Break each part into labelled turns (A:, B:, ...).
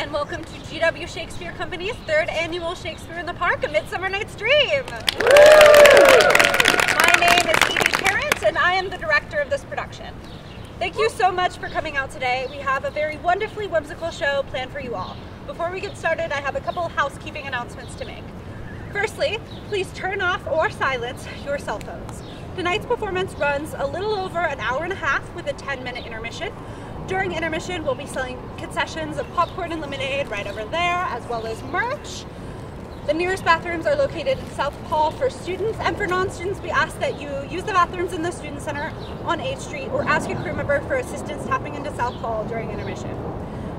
A: and welcome to GW Shakespeare Company's 3rd annual Shakespeare in the Park, A Midsummer Night's Dream. My name is Edie Parent, and I am the director of this production. Thank you so much for coming out today. We have a very wonderfully whimsical show planned for you all. Before we get started, I have a couple housekeeping announcements to make. Firstly, please turn off or silence your cell phones. Tonight's performance runs a little over an hour and a half with a 10-minute intermission. During intermission, we'll be selling concessions of popcorn and lemonade right over there, as well as merch. The nearest bathrooms are located in South Hall for students, and for non-students, we ask that you use the bathrooms in the Student Center on 8th Street or ask a crew member for assistance tapping into South Hall during intermission.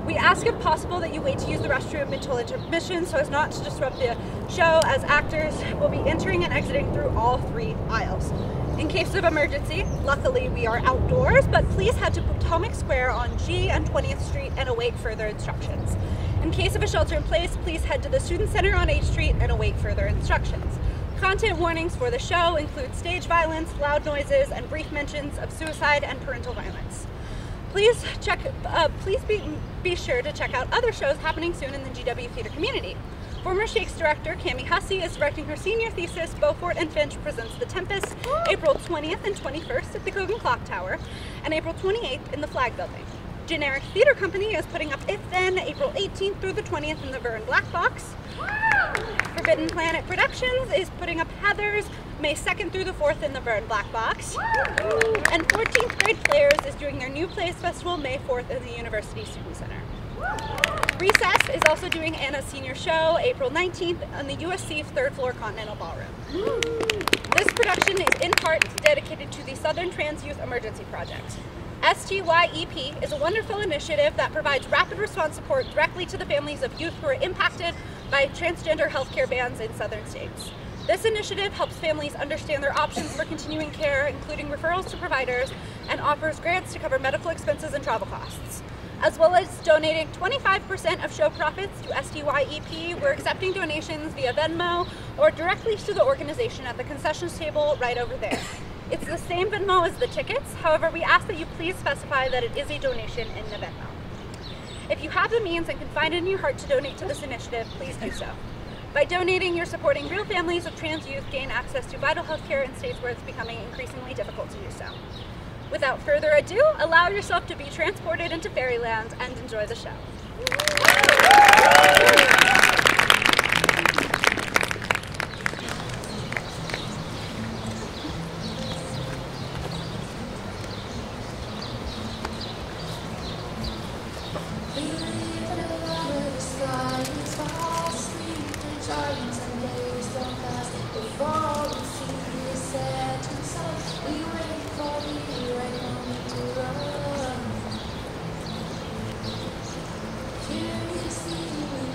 A: We ask if possible that you wait to use the restroom until intermission so as not to disrupt the show, as actors will be entering and exiting through all 3 aisles. In case of emergency, luckily we are outdoors, but please head to Potomac Square on G and 20th Street and await further instructions. In case of a shelter in place, please head to the Student Center on 8th Street and await further instructions. Content warnings for the show include stage violence, loud noises, and brief mentions of suicide and parental violence. Please be sure to check out other shows happening soon in the GW theater community. Former Shakes director Cami Hussey is directing her senior thesis, Beaufort and Finch Presents The Tempest, April 20th and 21st at the Cogan Clock Tower, and April 28th in the Flag Building. Generic Theater Company is putting up If Then, April 18th through the 20th in the Verne Black Box. Forbidden Planet Productions is putting up Heathers, May 2nd through the 4th in the Verne Black Box. And 14th Grade Players is doing their new Plays Festival May 4th in the University Student Center. Recess is also doing Anna's senior show April 19th on the USC 3rd floor Continental Ballroom. This production is in part dedicated to the Southern Trans Youth Emergency Project. STYEP is a wonderful initiative that provides rapid response support directly to the families of youth who are impacted by transgender healthcare bans in southern states. This initiative helps families understand their options for continuing care, including referrals to providers, and offers grants to cover medical expenses and travel costs. As well as donating 25% of show profits to STYEP, we're accepting donations via Venmo or directly to the organization at the concessions table right over there. It's the same Venmo as the tickets, however, we ask that you please specify that it is a donation in the Venmo. If you have the means and can find it in your heart to donate to this initiative, please do so. By donating, you're supporting real families of trans youth gain access to vital health care in states where it's becoming increasingly difficult to do so. Without further ado, allow yourself to be transported into fairyland and enjoy the show.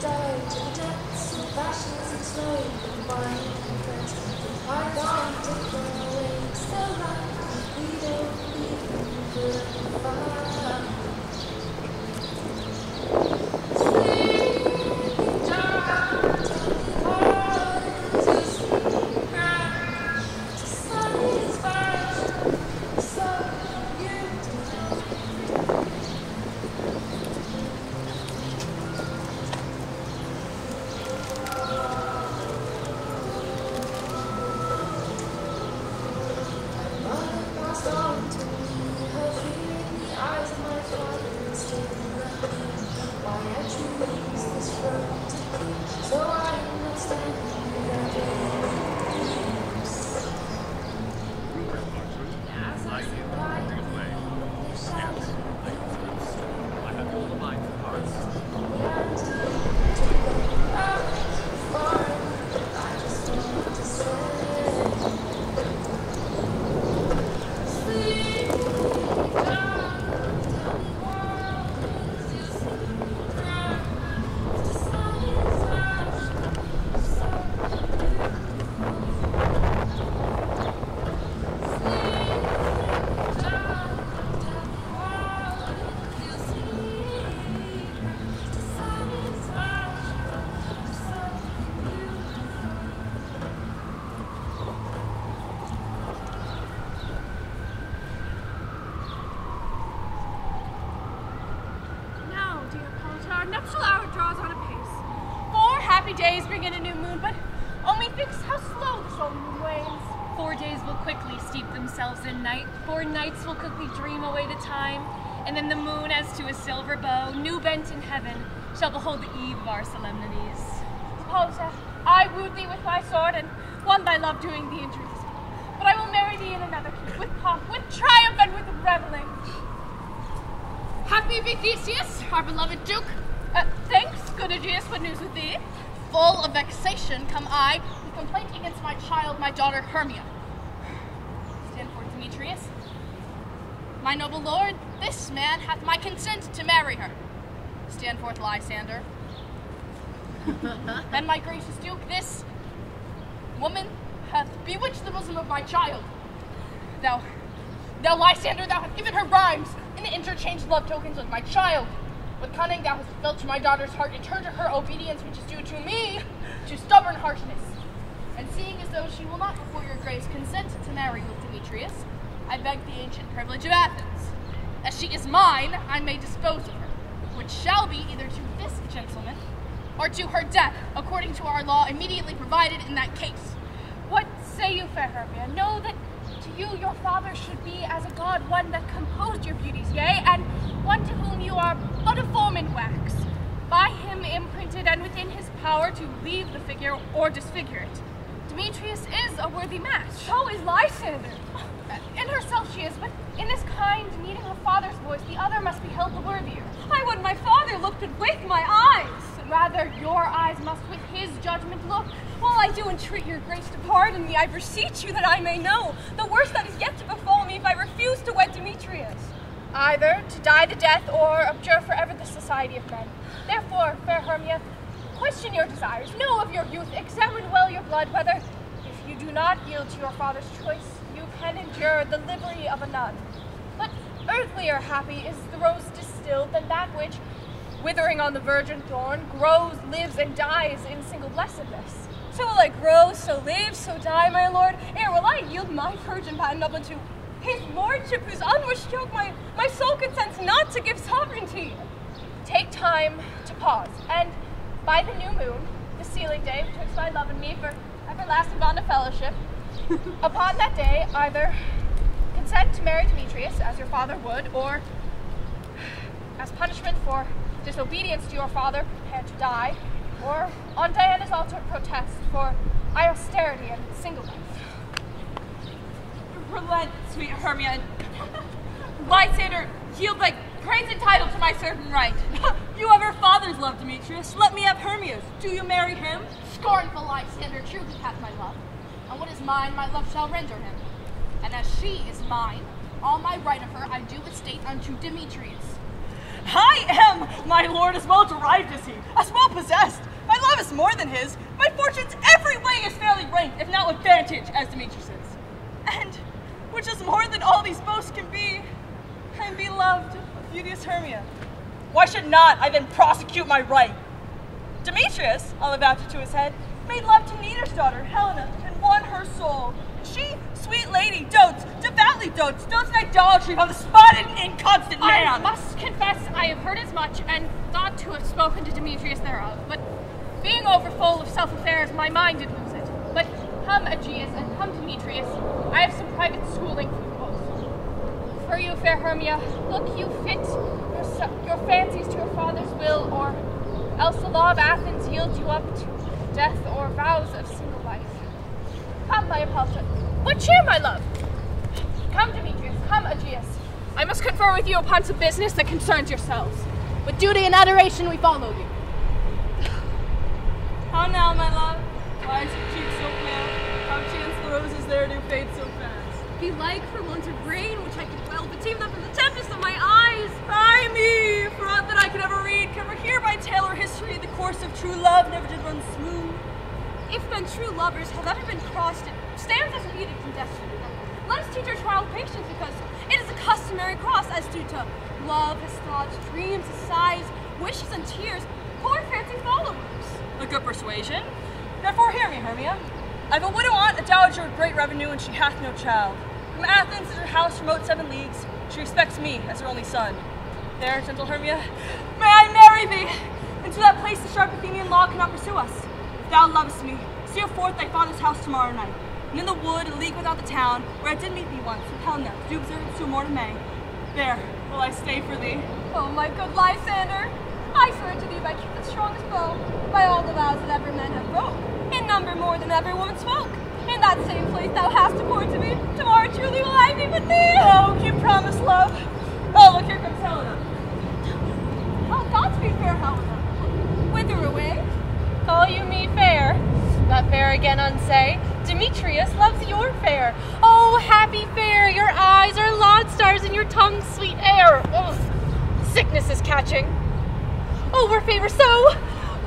B: Die. days bring in a new moon, but oh methinks how slow this old moon wanes.
C: 4 days will quickly steep themselves in night, 4 nights will quickly dream away to time, and then the moon as to a silver bow, new bent in heaven, shall behold the eve of our solemnities.
B: Suppose I wooed thee with my sword, and won thy love doing thee injuries. But I will marry thee in another keep, with pomp, with triumph, and with revelling.
D: Happy be Theseus, our beloved Duke.
B: Thanks, good Egeus, what news with thee?
D: Full of vexation come I, with complaint against my child, my daughter Hermia. Stand forth, Demetrius. My noble lord, this man hath my consent to marry her. Stand forth, Lysander. And my gracious Duke, this woman hath bewitched the bosom of my child. Thou, Lysander, thou hast given her rhymes and interchanged love tokens with my child. With cunning thou hast filched my daughter's heart and turned her obedience, which is due to me, to stubborn harshness. And seeing as though she will not, before your grace, consent to marry with Demetrius, I beg the ancient privilege of Athens. As she is mine, I may dispose of her, which shall be either to this gentleman or to her death, according to our law immediately provided in that case.
B: What say you, fair Hermia? Know that to you your father should be as a god, one that composed your beauties, yea, and one to whom you are but a form in wax, by him imprinted and within his power to leave the figure or disfigure it. Demetrius is a worthy match. So is Lysander. In herself she is, but in this kind, needing her father's voice, the other must be held the worthier. I would my father looked it with my eyes. Rather, your eyes must with his judgment look. While I do entreat your grace to pardon me, I beseech you that I may know the worst that is yet to befall me if I refuse to wed Demetrius. Either to die the death or abjure forever the society of men. Therefore, fair Hermia, question your desires, know of your youth, examine well your blood, whether, if you do not yield to your father's choice, you can endure the livery of a nun. But earthlier happy is the rose distilled than that which, withering on the virgin thorn, grows, lives, and dies in single blessedness. So will I grow, so live, so die, my lord, ere will I yield my virgin patent up unto his lordship, whose unwished yoke my soul consents not to give sovereignty. Take time to pause, and by the new moon, the sealing day betwixt my love and me for everlasting bond of fellowship, upon that day, either consent to marry Demetrius, as your father would, or, as punishment for disobedience to your father, prepare to die, or on Diana's altar protest for austerity and single life.
E: Relent, sweet Hermia, and Lysander, yield thy praise and title to my certain right. You have her father's love, Demetrius. Let me have Hermia's. Do you marry him?
D: Scornful Lysander, truly hath my love, and what is mine, my love shall render him. And as she is mine, all my right of her I do estate unto Demetrius.
E: I am, my lord, as well derived as he, as well possessed. My love is more than his. My fortunes every way is fairly ranked, if not with vantage, as Demetrius's. And, which is more than all these boasts can be, I am beloved of beauteous Hermia. Why should not I then prosecute my right? Demetrius, I'll avouch it to his head, made love to Neater's daughter, Helena, and won her soul. She, sweet lady, devoutly dotes in idolatry on the spotted and inconstant man.
B: I must confess I have heard as much, and thought to have spoken to Demetrius thereof, but being overfull of self-affairs, my mind did lose it. But come, Egeus, and come, Demetrius, I have some private schooling for you both. For you, fair Hermia, look you fit your fancies to your father's will, or else the law of Athens yields you up to death or vows of single life. Come, my Hippolyta. What cheer, my love? Come, Demetrius. Come, Egeus. I must confer with you upon some business that concerns yourselves. With duty and adoration we follow you.
E: How now, my love? Why is your cheek so pale? How chance the roses there do fade so fast?
B: Belike for want of rain, which I could well, but seemed up in the tempest of my eyes.
E: Ay me! For aught that I could ever read, can ever hear by tale or history, the course of true love never did run smooth.
B: If then true lovers have ever been crossed, it stands as an edict in destiny. Let us teach our child patience, because it is a customary cross, as due to love, his thoughts, dreams, his sighs, wishes, and tears, poor fancy followers.
E: A good persuasion. Therefore hear me, Hermia. I've a widow aunt, a dowager of great revenue, and she hath no child. From Athens is her house remote 7 leagues. She respects me as her only son. There, gentle Hermia, may I marry thee! And to that place the sharp Athenian law cannot pursue us. thou lovest me, steer forth thy father's house tomorrow night, and in the wood, a league without the town, where I did meet thee once, with Helena, to do observance to a morn of May. There will I stay for thee.
B: Oh, my good Lysander, I swear to thee by Cupid's strongest bow, by all the vows that ever men have broke, in number more than ever woman spoke. In that same place thou hast accord to me, tomorrow truly will I be with thee.
E: Oh, keep promise, love. Oh, look, here comes Helena.
B: Oh, Godspeed, fair Helena. Whither away?
C: Call you me fair? That fair again unsay. Demetrius loves your fair. Oh, happy fair, your eyes are lodestars and your tongue sweet air. Ugh. Sickness is catching. Oh, were favor so!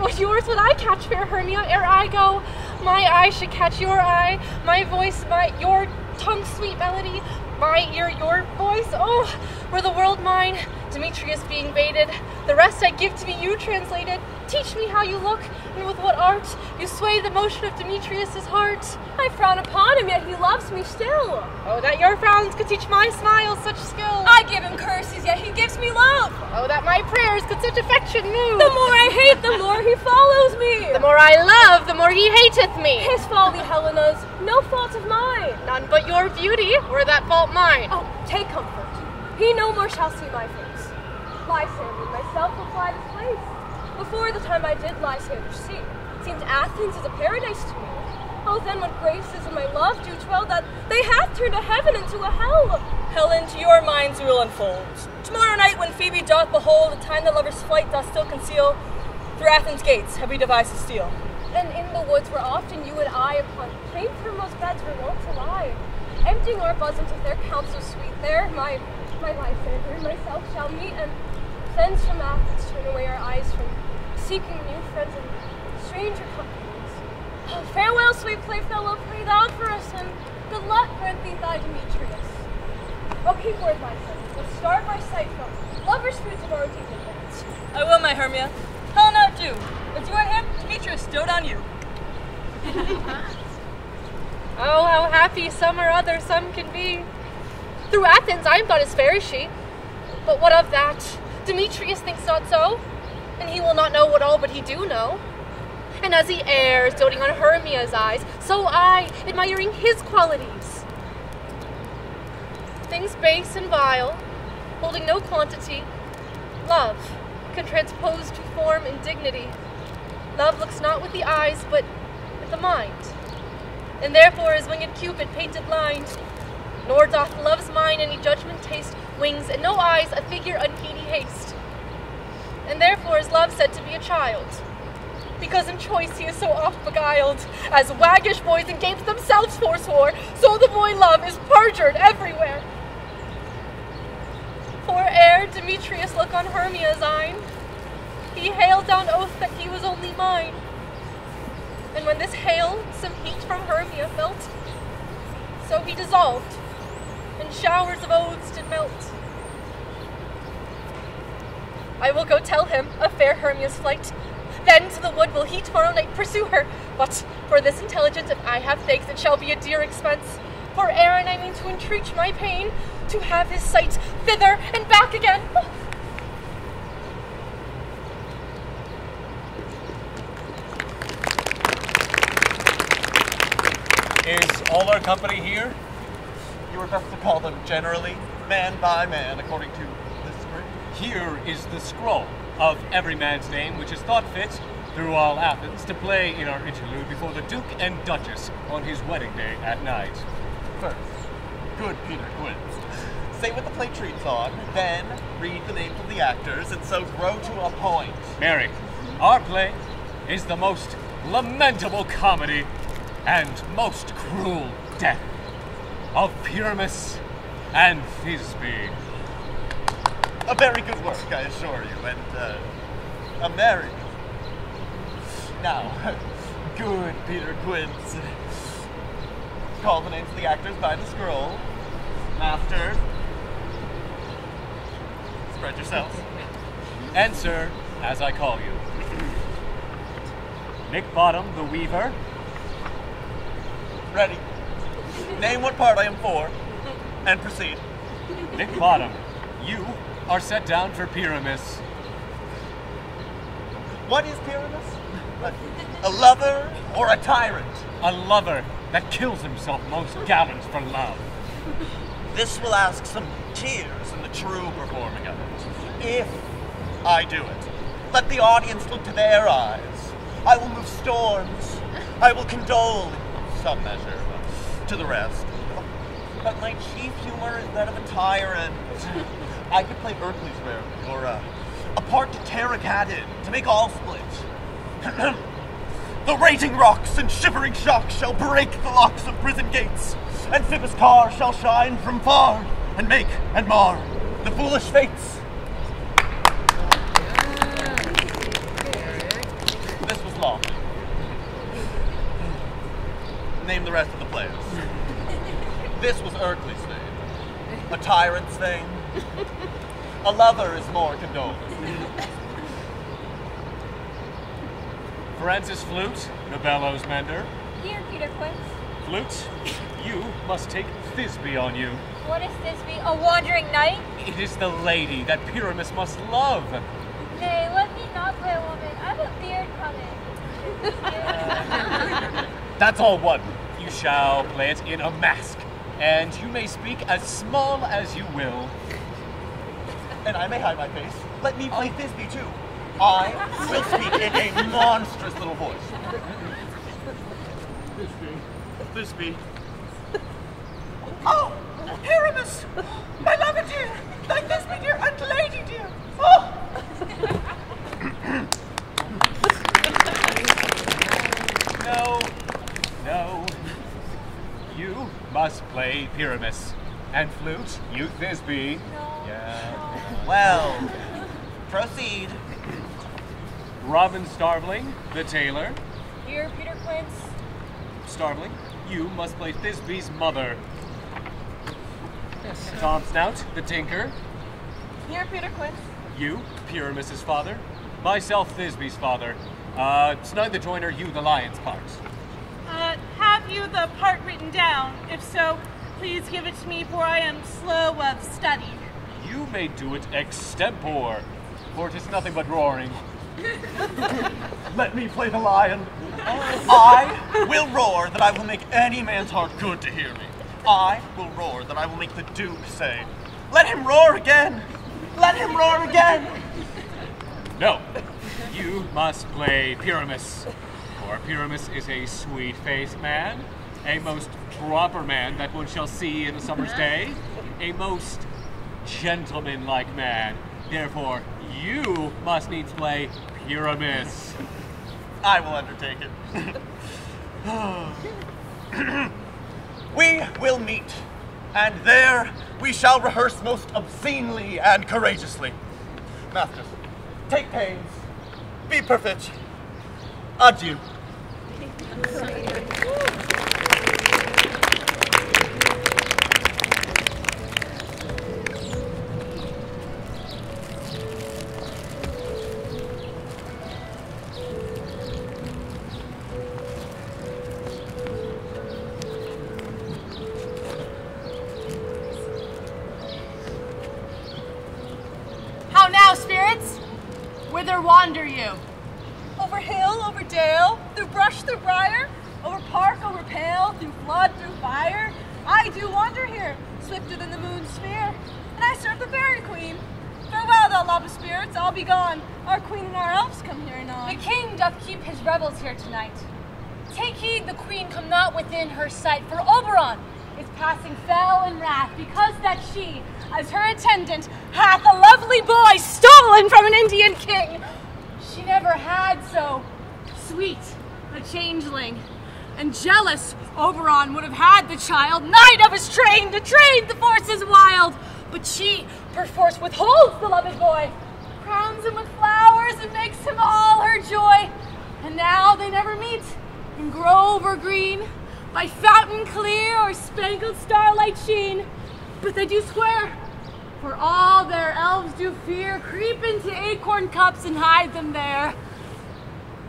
C: What yours would I catch, fair Hermia, ere I go? My eye should catch your eye, my voice, your tongue sweet melody, my ear your voice. Oh, were the world mine, Demetrius being baited, the rest I give to be you translated. Teach me how you look, and with what art you sway the motion of Demetrius's heart.
B: I frown upon him, yet he loves me still.
C: Oh, that your frowns could teach my smiles such skill.
B: I give him curses, yet he gives me love.
C: Oh, that my prayers could such affection move.
B: The more I hate, the more he follows me.
C: The more I love, the more he hateth me.
B: His folly, Helena's, no fault of mine.
C: None but your beauty, were that fault mine.
B: Oh, take comfort. He no more shall see my face. Lysander, myself will fly this place. Before the time I did Lysander see, seemed Athens as a paradise to me. Oh, then what graces in my love do dwell, that they hath turned a heaven into a hell.
E: Helen, to your minds we will unfold. Tomorrow night, when Phoebe doth behold the time the lover's flight doth still conceal, through Athens' gates have we devised to steal.
B: And in the woods where often you and I upon plain primrose beds were wont to lie, emptying our bosoms with their counsel sweet, there my Lysander and myself shall meet, and thence from Athens turn away our eyes from seeking new friends and stranger companies. Oh, farewell, sweet playfellow, pray thou for us, and good luck grant thee thy Demetrius. Oh, keep word, Lysander, but start my sight from lovers' food tomorrow deep advance.
E: I will, my Hermia. Helena, do. If you are him, Demetrius, dote on you.
C: Oh, how happy some or other some can be. Through Athens I am thought as fair as she. But what of that? Demetrius thinks not so, and he will not know what all but he do know. And as he errs, doting on Hermia's eyes, so I, admiring his qualities. Things base and vile, holding no quantity, love can transpose to form and dignity. Love looks not with the eyes, but with the mind. And therefore is winged Cupid painted blind, nor doth love's mind any judgment taste, wings and no eyes a figure unheedy haste. And therefore is love said to be a child, because in choice he is so oft beguiled, as waggish boys and games themselves forswore, so the boy love is perjured everywhere. For ere Demetrius look on Hermia's eyne, he hailed down oath that he was only mine. And when this hail some heat from Hermia felt, so he dissolved, and showers of oaths did melt. I will go tell him of fair Hermia's flight, then to the wood will he tomorrow night pursue her. But for this intelligence, if I have thanks, it shall be a dear expense. For Aaron I mean to entreat my pain, to have his sight thither and back again.
F: Is all our company here? You were best to call them generally, man by man, according to the script.
G: Here is the scroll of every man's name, which is thought fit through all Athens to play in our interlude before the Duke and Duchess on his wedding day at night.
F: First, good Peter Quinn. Say what the play treats on, then read the names of the actors, and so grow to a point.
G: Mary, our play is the most lamentable comedy and most cruel death of Pyramus and Thisbe.
F: A very good work, I assure you, and a merry. Now, good Peter Quince. Call the names of the actors by the scroll. Master, spread yourselves.
G: And sir, as I call you, Nick Bottom, the Weaver.
F: Ready. Name what part I am for, and proceed.
G: Nick Bottom, you are set down for Pyramus.
F: What is Pyramus? A lover or a tyrant?
G: A lover that kills himself most gallant for love.
F: This will ask some tears in the true performing of it. If I do it, let the audience look to their eyes. I will move storms. I will condole in some measure to the rest. But my chief humor is that of a tyrant. I could play Berkeley's rarely, or a part to tear a cat in, to make all split. The rating rocks and shivering shocks shall break the locks of prison gates, and Phoebus' car shall shine from far, and make and mar the foolish fates. This was long. Name the rest of the players. This was Erkley's fame. A tyrant's fame. A lover is more condoled.
G: Francis Flute, the bellows mender.
H: Here, Peter Quince.
G: Flute, you must take Thisbe on you.
H: What is Thisbe? A wandering knight?
G: It is the lady that Pyramus must love.
H: Nay, let me not play a woman. I have a beard coming.
G: That's all one. You shall play it in a mask, and you may speak as small as you will.
F: And I may hide my face. Let me play Thisbe too. I will speak in a monstrous little voice. Thisbe.
E: Oh, Pyramus, my lover dear, like Thisbe dear and lady dear. Oh!
G: No. You must play Pyramus. And Flute, you Thisbe.
H: No.
G: Yeah.
F: Well, proceed.
G: Robin Starveling, the tailor.
H: Here, Peter Quince.
G: Starveling, you must play Thisbe's mother. Tom Snout, the tinker.
E: Here, Peter Quince.
G: You, Pyramus's father. Myself, Thisbe's father. Snug the joiner, you the lion's part.
E: Have you the part written down? If so, please give it to me, for I am slow of study.
G: You may do it extempore, for 'tis nothing but roaring.
F: Let me play the lion. I will roar that I will make any man's heart good to hear me. I will roar that I will make the Duke say, "Let him roar again! Let him roar again!"
G: No, you must play Pyramus, for Pyramus is a sweet-faced man, a most proper man that one shall see in a summer's day, a most gentleman-like man. Therefore, you must needs play Pyramus.
F: I will undertake it. We will meet, and there we shall rehearse most obscenely and courageously. Masters, take pains. Be perfect. Adieu.
D: How now, spirits? Whither wander you?
E: Over hill, over dale, through brush, through briar, over park, over pale, through flood, through fire. I do wander here, swifter than the moon's sphere, and I serve the fairy queen. Farewell, thou love of spirits, I'll be gone. Our queen and our elves come here anon.
C: The king doth keep his revels here tonight. Take heed the queen come not within her sight, for Oberon is passing fell in wrath, because that she, as her attendant, hath a lovely boy stolen from an Indian king. She never had so sweet a changeling, and jealous Oberon would have had the child, knight of his train, to trade the forces wild. But she perforce withholds the loved boy, crowns him with flowers, and makes him all her joy. And now they never meet in grove or green, by fountain clear or spangled starlight sheen, but they do square, for all their elves do fear, creep into acorn cups and hide them there.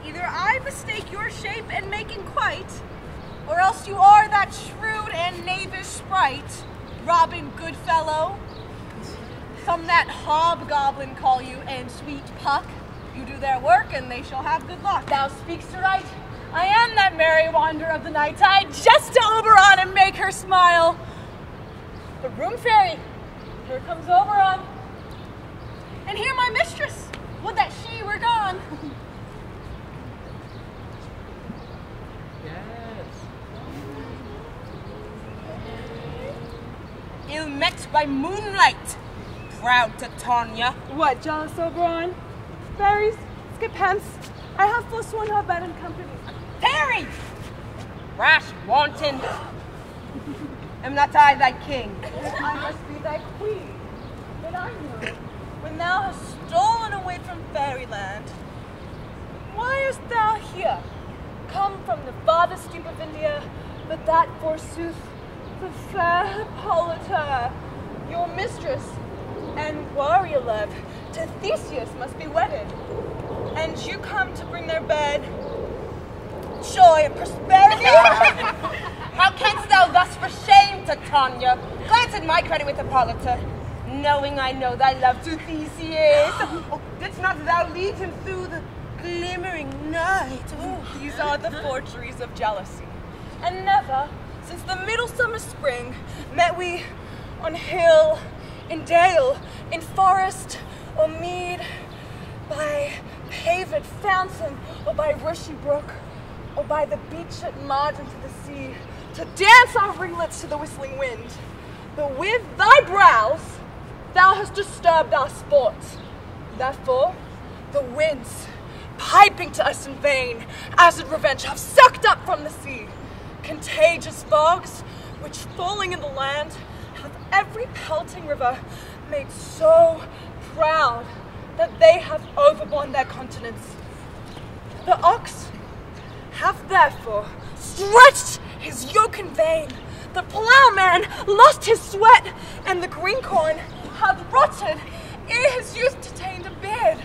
A: Either I mistake your shape and making quite, or else you are that shrewd and knavish sprite, Robin Goodfellow. Some that hobgoblin call you, and sweet Puck. You do their work, and they shall have good luck.
C: Thou speakst aright.
E: I am that merry wanderer of the night tide, just to Oberon and make her smile. The room fairy, here comes Oberon. And here my mistress, would that she were gone.
I: Ill met by moonlight, proud Titania.
E: What, jealous Oberon? Fairies, skip hence. I have forsworn her bed and company.
I: Fairy! Rash wanton. Am not I thy king?
E: I must be thy queen. But I know, when thou hast stolen away from fairyland, why is thou here? Come from the farthest steep of India, but that forsooth, the fair Hippolyta, your mistress and warrior love, to Theseus must be wedded. And you come to bring their bed joy and prosperity?
I: How canst thou thus for shame, Titania, glance at my credit with Hippolyta, knowing I know thy love to Theseus? Didst not thou lead him through the glimmering night?
E: These are the forgeries of jealousy. And never, since the midsummer spring, met we on hill, in dale, in forest, or mead, by paved fountain, or by rushy brook, or by the beach at margin to the sea, to dance our ringlets to the whistling wind. But with thy brows, thou hast disturbed our sport. Therefore, the winds, piping to us in vain, acid revenge have sucked up from the sea contagious fogs, which falling in the land, hath every pelting river made so proud that they have overborne their continents. The ox hath therefore stretched his yoke in vain, the plowman lost his sweat, and the green corn hath rotted ere his youth detained a beard.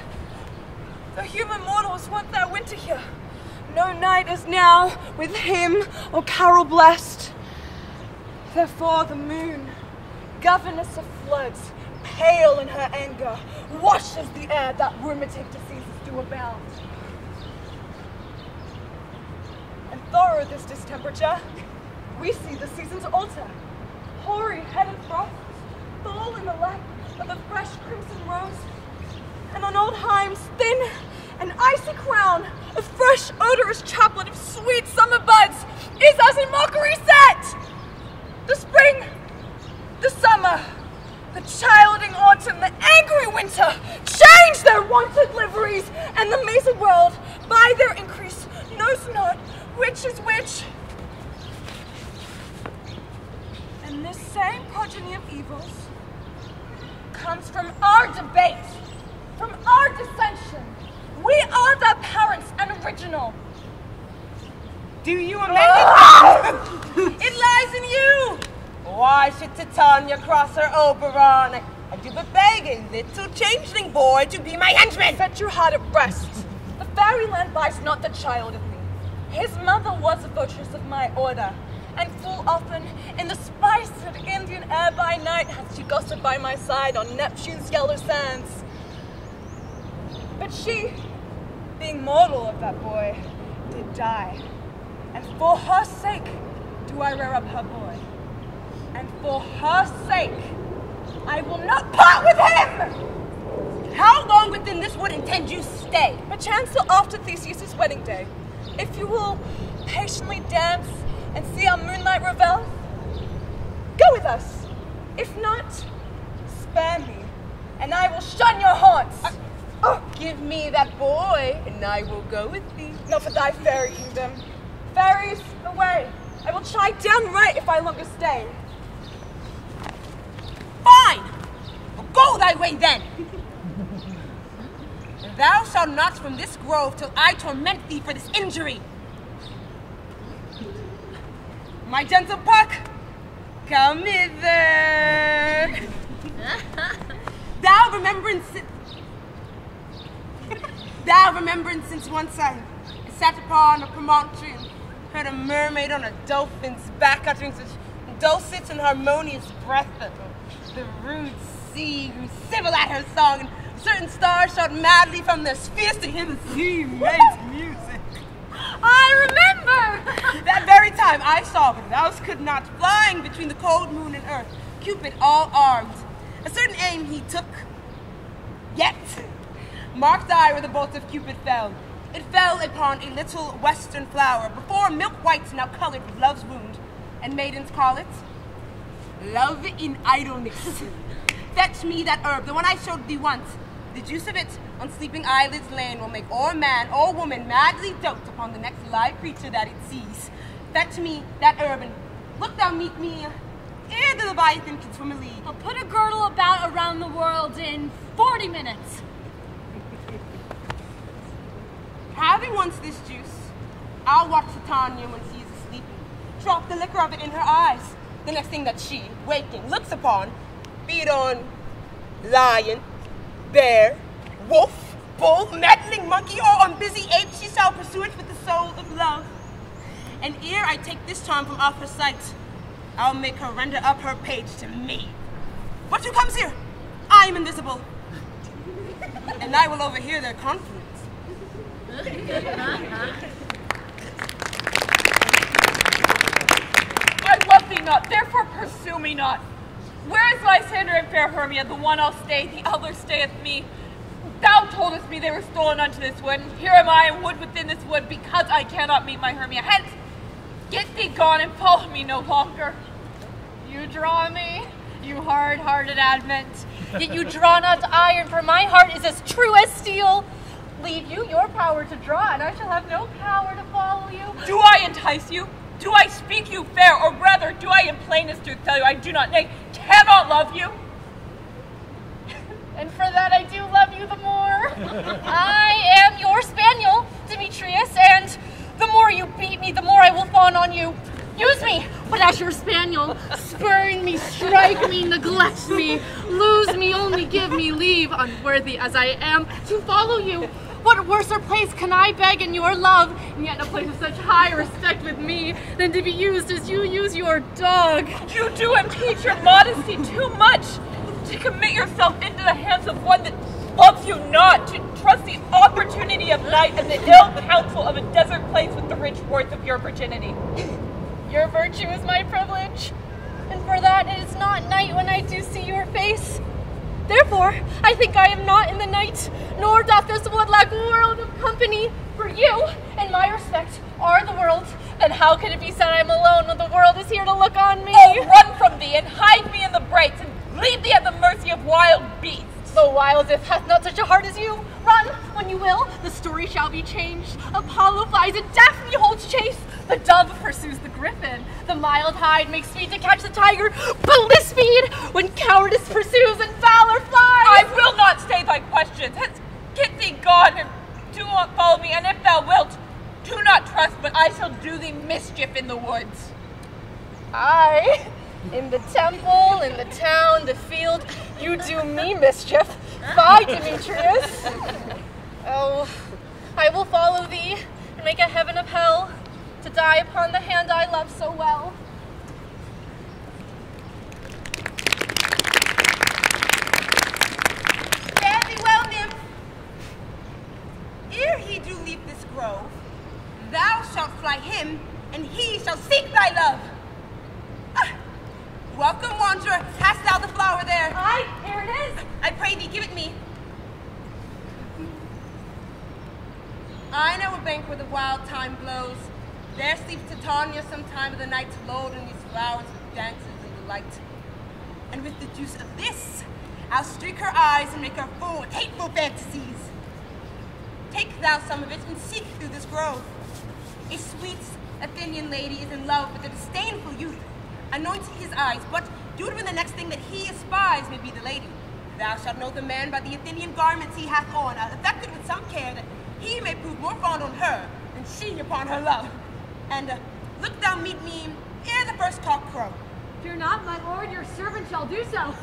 E: The human mortals want their winter here. No night is now with him or carol blessed. Therefore the moon, governess of floods, pale in her anger, washes the air that rheumatic diseases do abound. And thorough this distemperature, we see the seasons alter. Hoary headed frosts fall in the lap of the fresh crimson rose, and on old Himes thin and icy crown, a fresh odorous chaplet of sweet summer buds is as in mockery set. The spring, the summer, the childing autumn, the angry winter, change their wonted liveries, and the mazed world, by their increase, knows not which is which. And this same progeny of evils comes from our debate, from our dissension. We are the parents and original.
I: Do you amend it? It lies in you. Why should Titania cross her Oberon? I do but beg a little changeling boy to be my henchman.
E: Set your heart at rest. The fairyland buys not the child of me. His mother was a votress of my order, and full often in the spiced Indian air by night hath she gossiped by my side on Neptune's yellow sands. But she, being mortal of that boy, did die. And for her sake do I rear up her boy. And for her sake, I will not part with him!
I: How long within this wood intend you stay?
E: Perchance till after Theseus' wedding day. If you will patiently dance and see our moonlight revel, go with us. If not, spare me, and I will shun your haunts.
I: Give me that boy, and I will go with thee.
E: Not for thy fairy kingdom. Fairies, away. I will chide downright if I longer stay.
I: Fine! Go thy way then! Thou shalt not from this grove till I torment thee for this injury. My gentle puck, come hither. Thou remembrance since once I sat upon a promontory and heard a mermaid on a dolphin's back uttering such dulcet and harmonious breath that the rude sea grew civil at her song, and certain stars shot madly from their spheres to hear the sea makes music.
B: I remember!
I: That very time I saw what thou could not, flying between the cold moon and earth, Cupid all armed. A certain aim he took, yet marked I where the bolt of Cupid fell. It fell upon a little western flower, before milk white, now colored with love's wound, and maidens call it love in idleness. Fetch me that herb, the one I showed thee once. The juice of it on sleeping eyelids lain will make or man or woman madly dote upon the next live creature that it sees. Fetch me that herb, and look thou meet me ere the Leviathan can swim a league.
B: I'll put a girdle about around the world in 40 minutes.
I: Having once this juice, I'll watch Titania when she is asleep, drop the liquor of it in her eyes. The next thing that she, waking, looks upon, be it on lion, bear, wolf, bull, meddling monkey, or on busy ape, she shall pursue it with the soul of love. And ere I take this charm from off her sight, I'll make her render up her page to me. But who comes here? I am invisible, and I will overhear their conference.
E: I love thee not, therefore pursue me not. Where is Lysander and fair Hermia? The one I'll stay, the other stayeth me. Thou toldest me they were stolen unto this wood, and here am I, wood within this wood, because I cannot meet my Hermia. Hence, get thee gone and follow me no longer.
C: You draw me, you hard-hearted adamant, yet you draw not iron, for my heart is as true as steel. Leave you your power to draw, and I shall have no power to follow you.
E: Do I entice you? Do I speak you fair, or rather, do I in plainest truth tell you I do not, nay, cannot love you?
C: And for that I do love you the more. I am your spaniel, Demetrius, and the more you beat me, the more I will fawn on you. Use me, but as your spaniel, spurn me, strike me, neglect me, lose me, only give me leave, unworthy as I am, to follow you. What worser place can I beg in your love, and yet in a place of such high respect with me, than to be used as you use your dog?
E: You do impeach your modesty too much, to commit yourself into the hands of one that loves you not, to trust the opportunity of night and the ill counsel of a desert place with the rich worth of your virginity.
C: Your virtue is my privilege, and for that it is not night when I do see your face. Therefore, I think I am not in the night, nor doth this wood lack world of company. For you, in my respect, are the world. Then how can it be said I am alone when the world is here to look on me?
E: Oh, run from thee, and hide me in the brakes, and leave thee at the mercy of wild beasts.
C: So wild if hath not such a heart as you. Run, when you will, the story shall be changed. Apollo flies, and Daphne holds chase. The dove pursues the griffin. The mild hide makes speed to catch the tiger. Boundless speed when cowardice pursues and valor flies.
E: I will not stay thy questions. Hence, get thee gone, and do not follow me. And if thou wilt, do not trust, but I shall do thee mischief in the woods.
C: Aye, in the temple, in the town, the field, you do me mischief. Bye, Demetrius. Oh, I will follow thee and make a heaven of hell, to die upon the hand I love so well.
I: Fare thee well, nymph. Ere he do leap this grove, thou shalt fly him, and he shall seek thy love. Ah, welcome, wanderer. Hast thou the flower there?
B: Aye, here it is.
I: I pray thee, give it me. I know a bank where the wild time blows. There sleeps Titania some time of the night, lulled in these flowers with dances and delight. And with the juice of this, I'll streak her eyes and make her full with hateful fantasies. Take thou some of it and seek through this grove. A sweet Athenian lady is in love with a disdainful youth, anointing his eyes, but do it when the next thing that he espies may be the lady. Thou shalt know the man by the Athenian garments he hath on, affected with some care that he may prove more fond on her than she upon her love. And look thou meet me ere the first cock crow.
B: Fear not, my lord, your servant shall do so.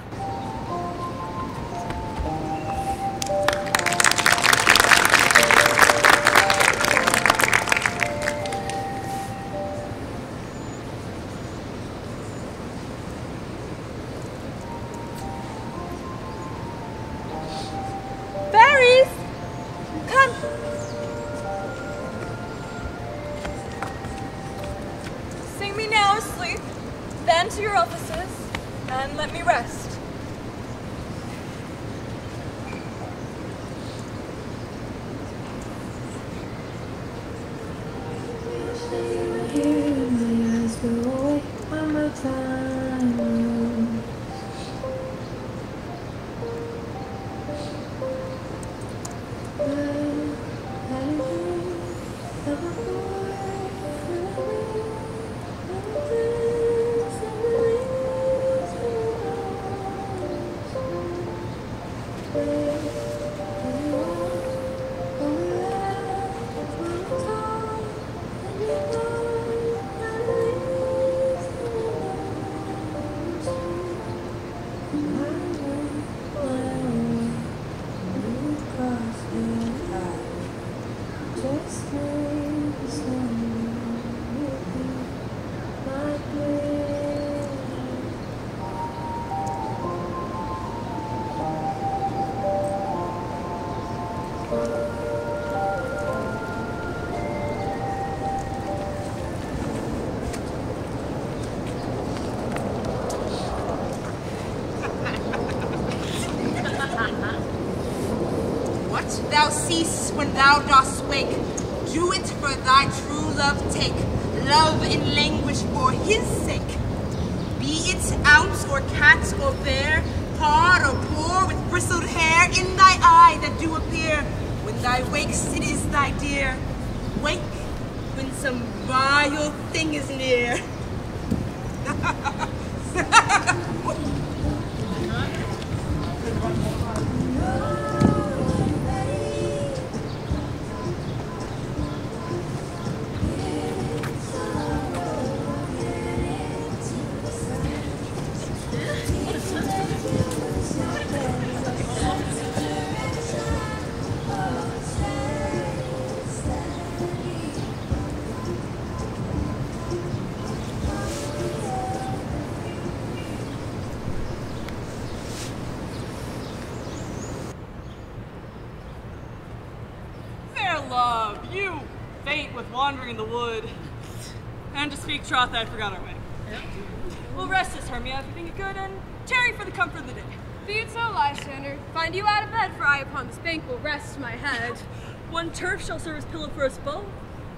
I: Fairies! Come! and let me rest. Thou cease when thou dost wake. Do it for thy true love take. Love in language for his sake. Be it ounce or cat or bear, hard or poor with bristled hair, in thy eye that do appear. When thy wakes it is thy dear. Wake when some vile thing is near.
E: Wandering in the wood. And to speak troth, I forgot our way. We'll rest us, Hermia, if you think it good, and tarry for the comfort of the day.
B: Be it so, Lysander. Find you out of bed, for I upon this bank will rest my head.
E: One turf shall serve as pillow for us both.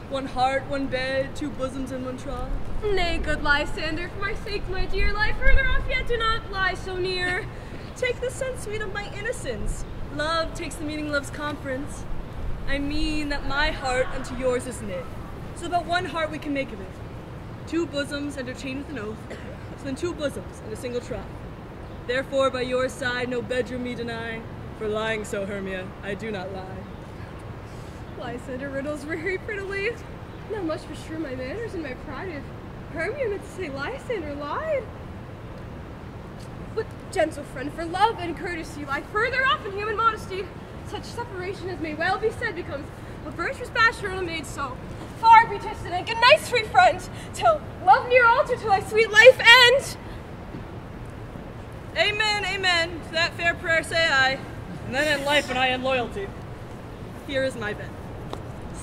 E: One heart, one bed, two bosoms, and one trough.
B: Nay, good Lysander, for my sake, my dear, lie further off, yet do not lie so near.
E: Take the sense sweet of my innocence. Love takes the meaning love's conference. I mean that my heart unto yours is knit, so that one heart we can make of it. Two bosoms interchained with an oath, so then two bosoms and a single trough. Therefore by your side no bedroom me deny, for lying so, Hermia, I do not lie.
B: Lysander riddles very prettily. Not much bestir my manners and my pride if Hermia meant to say Lysander lied. But, gentle friend, for love and courtesy lie further off in human modesty. Such separation as may well be said becomes a virtuous bachelor and a maid, so far be distant and good night, sweet friend, till love near altar till thy sweet life end.
E: Amen, amen. To that fair prayer say I, and then end life and I end loyalty. Here is my bed.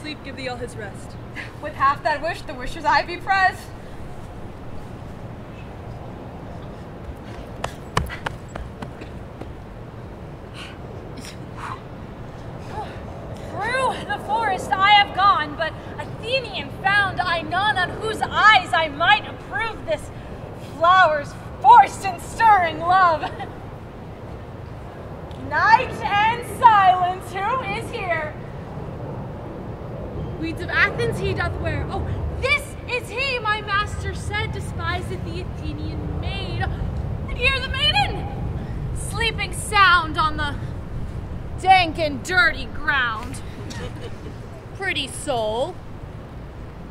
E: Sleep give thee all his rest.
B: With half that wish, the wishers I be pressed.
H: The forest I have gone, but Athenian found I none on whose eyes I might approve this flower's forced and stirring love. Night and silence, who is here?
B: Weeds of Athens he doth wear. Oh, this is he, my master said, despiseth the Athenian maid. And here the maiden, sleeping sound on the dank and dirty ground. Pretty soul,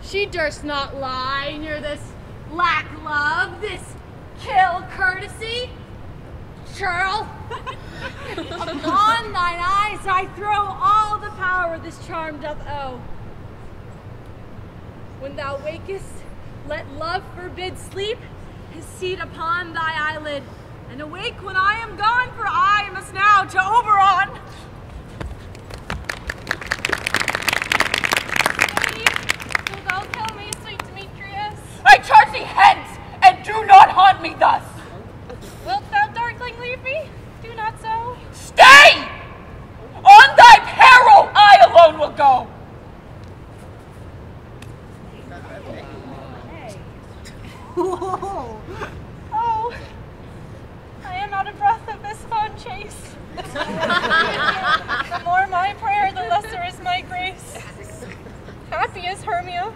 B: she durst not lie near this lack love, this kill courtesy. Churl, upon thine eyes I throw all the power this charm doth owe. When thou wakest, let love forbid sleep his seat upon thy eyelid, and awake when I am gone, for I must now to Oberon. Wilt thou kill me, sweet Demetrius?
D: I charge thee hence, and do not haunt me thus!
C: is Hermia,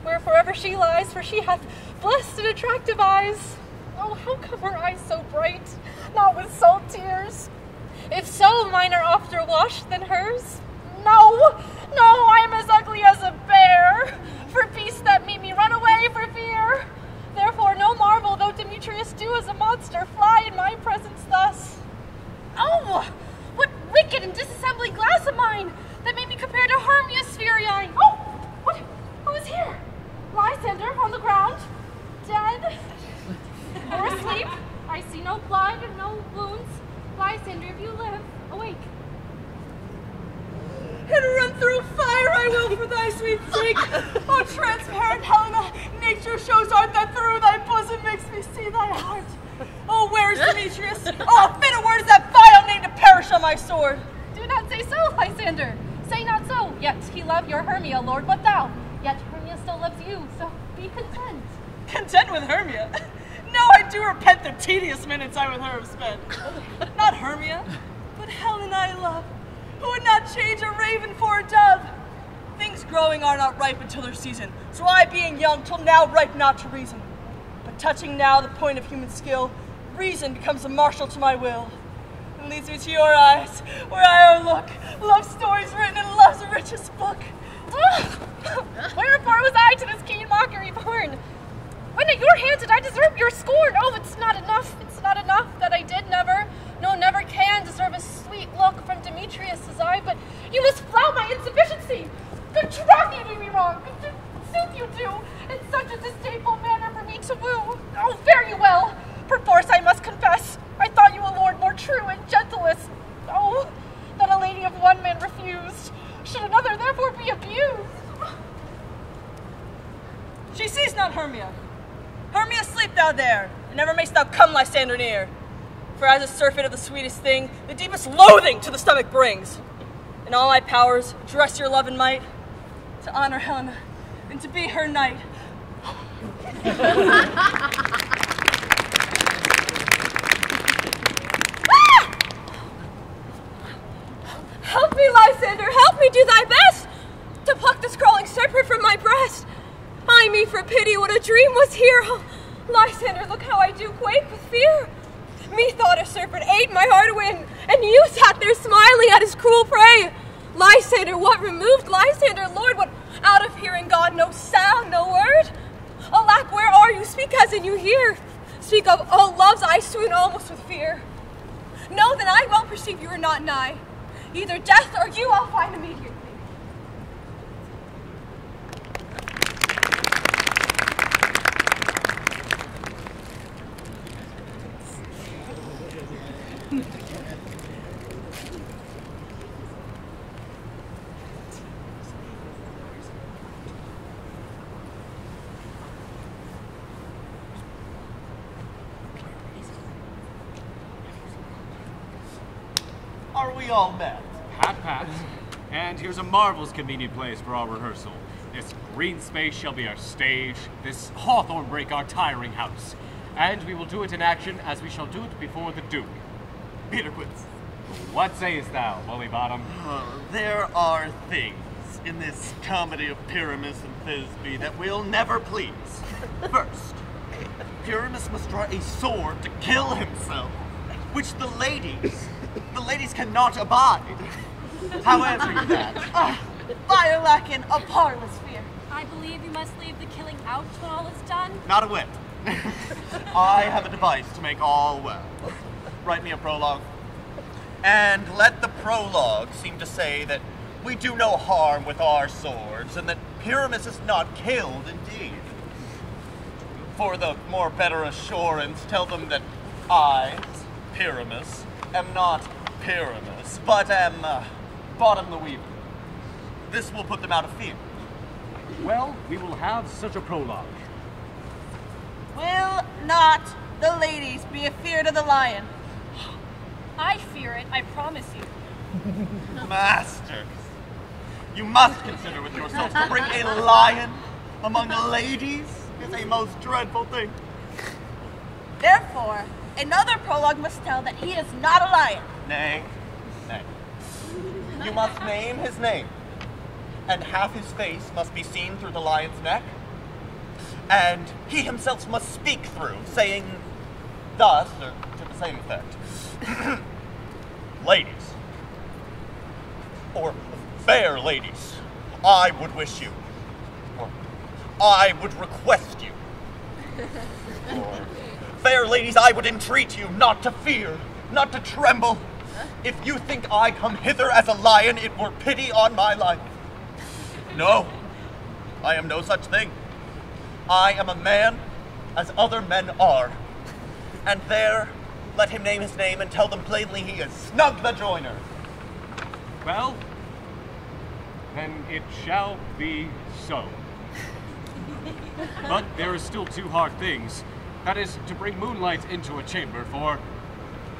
C: where forever she lies, for she hath blessed and attractive eyes. Oh, how come her eyes so bright, not with salt tears? If so, mine are ofter washed than hers. No, I am as ugly as a bear, for beasts that meet me run away for fear. Therefore no marvel, though Demetrius do as a monster fly in my presence thus. Oh, what wicked and disassembling glass of mine, that made me compare to Hermia's fiery eye. Oh, what? Who is here? Lysander on the ground, dead, or asleep. I see no blood and no wounds. Lysander, if you live, awake.
E: And run through fire I will for thy sweet sake. O transparent Helena, nature shows art that through thy bosom makes me see thy heart. Oh, where is Demetrius? Oh, fit a word is that vile name to perish on my sword.
C: Do not say so, Lysander. Say not so. Yet he loved your Hermia, Lord, but thou. Yet Hermia still loves you, so be content.
E: Content with Hermia? No, I do repent the tedious minutes I with her have spent. Not Hermia, but Helena I love, who would not change a raven for a dove. Things growing are not ripe until their season, so I being young till now ripe not to reason. But touching now the point of human skill, reason becomes a marshal to my will, and leads me to your eyes, where I look, love stories written in love's richest book.
C: Wherefore was I to this keen mockery born? When at your hands did I deserve your scorn? Oh, it's not enough that I did never, no, never can deserve a sweet look from Demetrius's eye, but you must flout my insufficiency. Good troth you do me wrong, good sooth you do, in such a disdainful manner for me to woo. Oh, fare you well, perforce I must confess, I thought you a lord more true and gentlest. Oh, that a lady of one man refused, should another therefore be abused.
E: She sees not Hermia. Hermia, sleep thou there, and never mayst thou come Lysander near. For as a surfeit of the sweetest thing, the deepest loathing to the stomach brings. In all my powers, dress your love and might, to honor Helena, and to be her knight.
I: Help me, Lysander, help me, do thy best to pluck this crawling serpent from my breast. Ay me for pity, what a dream was here. Oh, Lysander, look how I do quake with fear. Methought a serpent ate my heart away, and you sat there smiling at his cruel prey. Lysander, what removed Lysander, Lord, what out of hearing God, no sound, no word? Alack, where are you? Speak as in you hear. Speak of all loves I swoon almost with fear. Know then I well perceive you are not nigh. Either death or you I'll find immediately.
F: Are we all met?
G: Pat. And here's a marvelous convenient place for our rehearsal. This green space shall be our stage, this hawthorn brake our tiring house. And we will do it in action as we shall do it before the Duke.
F: Peter Quince.
G: What sayest thou, Bully Bottom?
F: There are things in this comedy of Pyramus and Thisbe that will never please. First, Pyramus must draw a sword to kill himself, which the ladies cannot abide. However, that.
E: Fire lacking a parlous fear.
H: I believe you must leave the killing out when all is done.
F: Not a whit. I have a device to make all well. Write me a prologue. And let the prologue seem to say that we do no harm with our swords, and that Pyramus is not killed indeed. For the more better assurance, tell them that I, Pyramus, am not Pyramus, but am Bottom the Weaver. This will put them out of fear.
G: Well, we will have such a prologue.
E: Will not the ladies be afeard of the lion?
H: I fear it, I promise you.
F: Masters, you must consider with yourselves to bring a lion among the ladies is a most dreadful thing.
E: Therefore, another prologue must tell that he is not a lion.
F: Nay. You must name his name. and half his face must be seen through the lion's neck, and he himself must speak through, saying thus, or to the same effect. Ladies, or fair ladies, I would wish you, or I would request you, or fair ladies, I would entreat you not to fear, not to tremble. If you think I come hither as a lion, it were pity on my life. No, I am no such thing. I am a man as other men are. And there, let him name his name and tell them plainly he is Snug the Joiner.
G: Well, then it shall be so. But there are still two hard things. That is, to bring moonlight into a chamber, for,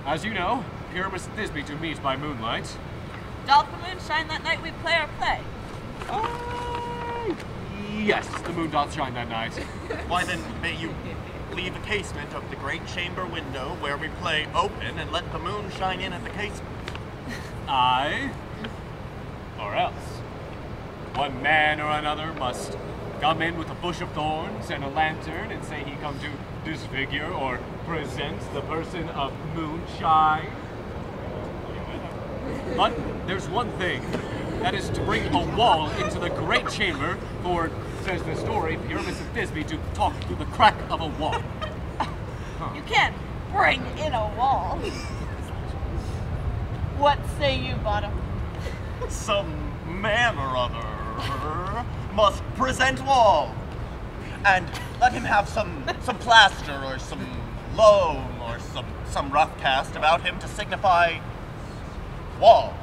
G: as you know, Pyramus and Thisbe do meet by moonlight.
E: Doth the moon shine that night we play our play?
G: Yes, the moon doth shine that night.
F: Why then, may you leave a casement of the great chamber window where we play open and let the moon shine in at the casement.
G: Aye. Or else, one man or another must come in with a bush of thorns and a lantern and say he come to disfigure or present the person of moonshine. But there's one thing. That is to bring a wall into the great chamber, for, says the story, Pyramus and Thisbe do talk through the crack of a wall.
E: You can't bring in a wall. What say you, Bottom?
F: Some man or other must present wall. And let him have some plaster or some loam or some rough cast about him to signify wall.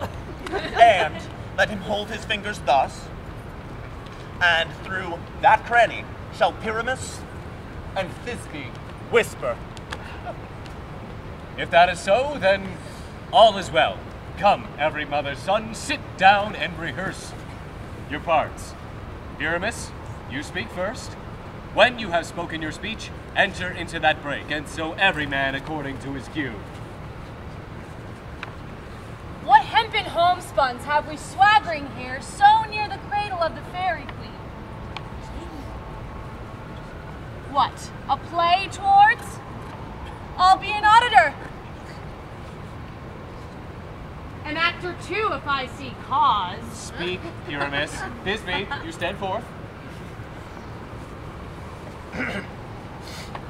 F: And let him hold his fingers thus, and through that cranny shall Pyramus and Thisbe whisper.
G: If that is so, then all is well. Come, every mother's son, sit down and rehearse your parts. Pyramus, you speak first. When you have spoken your speech, enter into that break, and so every man according to his cue.
H: What hempen homespuns have we swaggering here, so near the cradle of the fairy queen? What, a play towards? I'll be an auditor. An actor too, if I see cause.
G: Speak, Pyramus. Thisbe, you stand forth.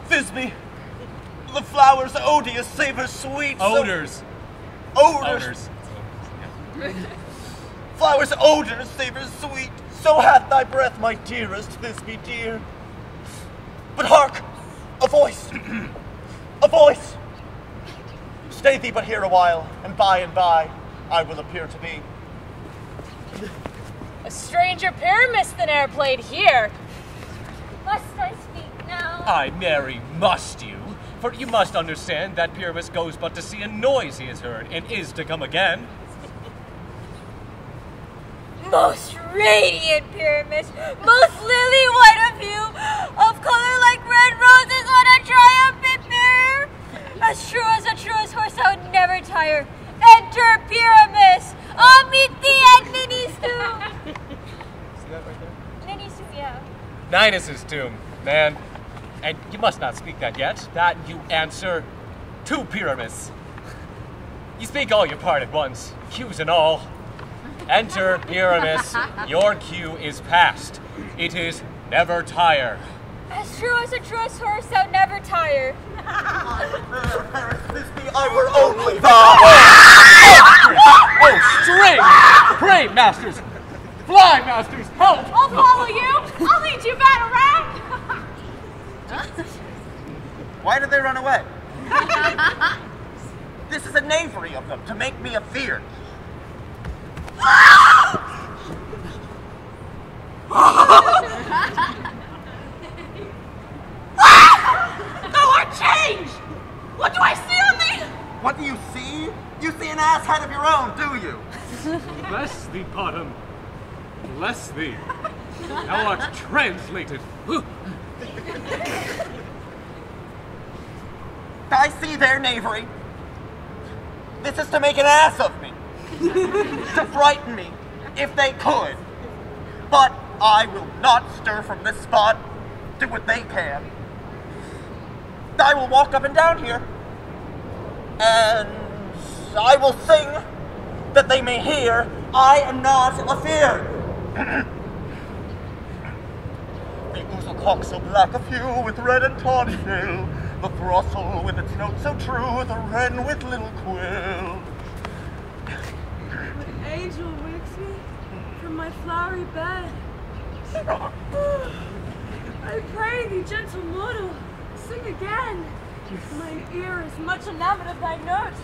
F: Thisbe, the flowers odious savor sweet.
G: Odors.
F: Odors. Flowers odors savor sweet. So hath thy breath, my dearest Thisbe dear. But hark, a voice. A voice. Stay thee but here a while, and by I will appear to thee.
H: A stranger Pyramus than e'er played here. Must I speak now?
G: Aye, marry, must you? For you must understand that Pyramus goes but to see a noise he has heard, and is to come again.
H: Most radiant Pyramus, most lily white of hue, of color like red roses on a triumphant bier. As true as a truest horse, I would never tire. Enter Pyramus, I'll meet thee at Ninny's tomb.
G: See that right there?
H: Ninny's tomb, yeah.
G: Ninus's tomb, man. And you must not speak that yet. That you answer to Pyramus. You speak all your part at once, cues and all. Enter Pyramus, your cue is past. It is never tire.
H: As true as a truest horse, thou never tire.
F: Thisbe, I were only
G: Oh, string! Pray, masters! Fly, masters! Help!
H: I'll follow you. I'll lead you back around.
F: Why did they run away? This is a knavery of them, to make me afeard.
E: Thou art changed! What do I see on thee?
F: What do you see? You see an ass head of your own, do you?
G: Bless thee, Bottom. Bless thee. Thou art translated.
F: I see their knavery. This is to make an ass of me. To frighten me, if they could. But I will not stir from this spot. Do what they can. I will walk up and down here, and I will sing that they may hear I am not afeard. The ouzel cock so black a hue with red and tawny tail, the throstle with its note so true, the wren with little quill.
J: An angel wakes me from my flowery bed. I pray thee, gentle mortal, sing again. Mine ear is much enamored of thy note,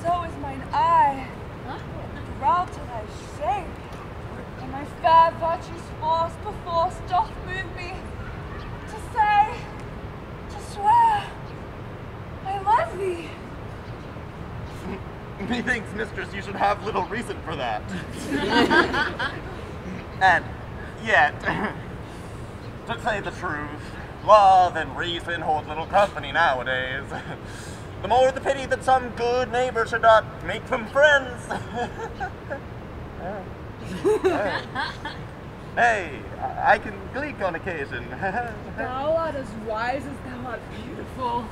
J: so is mine eye. Round to thy shape, and my fair virtue's force perforce doth move me to say, to swear, I love thee.
F: Methinks, mistress, you should have little reason for that. And yet, to say the truth, love and reason hold little company nowadays. The more the pity that some good neighbor should not make them friends. Hey, I can gleek on occasion.
J: Thou art as wise as thou art beautiful.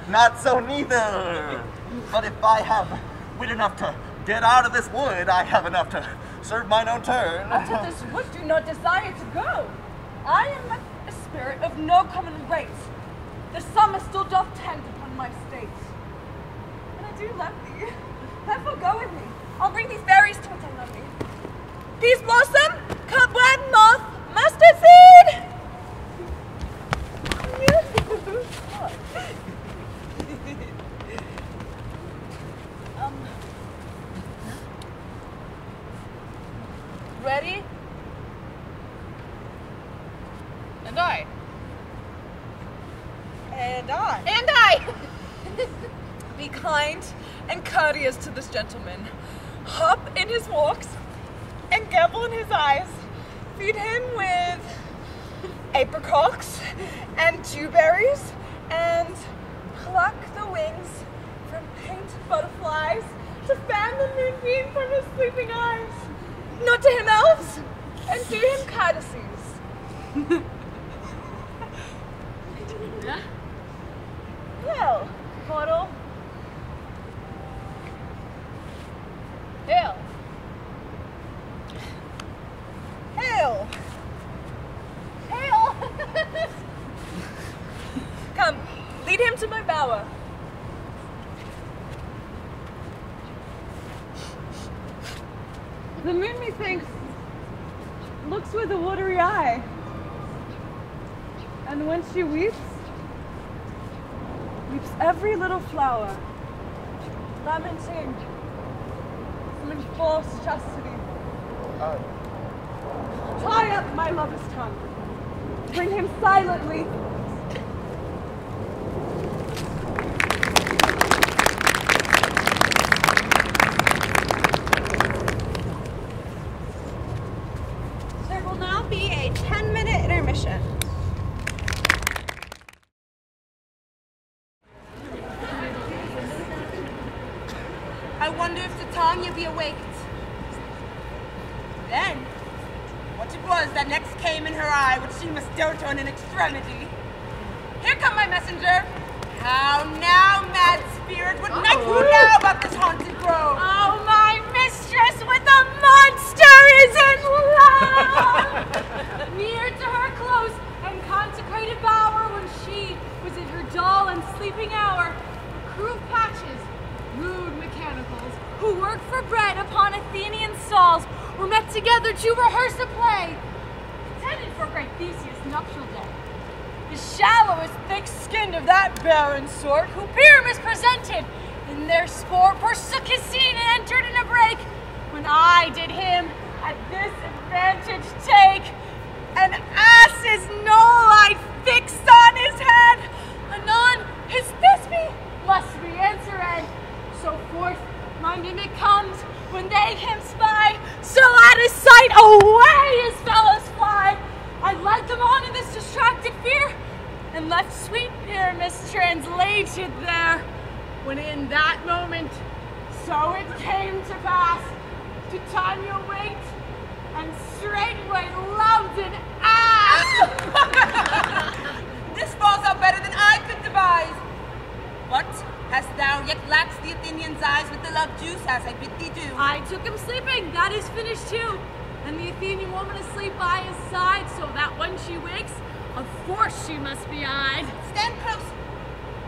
F: Not so neither. But if I have wit enough to get out of this wood, I have enough to serve mine own turn.
J: Out of this wood do not desire to go. I am a spirit of no common race. The summer still doth tend upon my state. And I do love thee. Therefore go with me. I'll bring these fairies to what I love thee. Peasblossom, Cobweb, Moth, Mustardseed!
D: Ready? And I.
J: And I.
D: And I!
J: Be kind and courteous to this gentleman. Hop in his walks and gabble in his eyes. Feed him with apricots and dewberries and pluck the wings from painted butterflies to fan the moonbeam from his sleeping eyes. Not to him else, and do him courtesies. Well, mortal.
D: Hail.
J: Hail.
D: Hail!
J: Come, lead him to my bower. The moon, methinks, looks with a watery eye. And when she weeps every little flower, lamenting some enforced chastity. Tie up my lover's tongue. Bring him silently.
A: There will now be a 10-minute intermission.
I: I wonder if Titania be awaked. Then, what it was that next came in her eye, which she must dote on in extremity. Here come my messenger. How now, mad spirit, what knight who now about this haunted grove?
H: Oh, my mistress with a monster is in love!
J: Near to her close and consecrated bower when she was in her dull and sleeping hour, a crew of patches, rude mechanicals, who worked for bread upon Athenian stalls, were met together to rehearse a play, intended for great Theseus' nuptial day. The shallowest thick-skinned of that barren sort, who Pyramus presented, in their sport forsook his scene and entered in a break, when I did him at this advantage take, an ass's knoll I fixed on his head, anon his Thisbe must be answered. So forth my mimic comes, when they him spy, so at his sight away his fellows fly. I led them on in this distracted fear, and left sweet Pyramus translated there, when in that moment, so it came to pass, Titania waked, and straightway loved an ass.
I: This falls out better than I could devise. What? Hast thou yet laxed the Athenian's eyes with the love juice as I bid thee do?
J: I took him sleeping, that is finished too. And the Athenian woman asleep by his side, so that when she wakes, of course she must be eyed.
I: Stand close.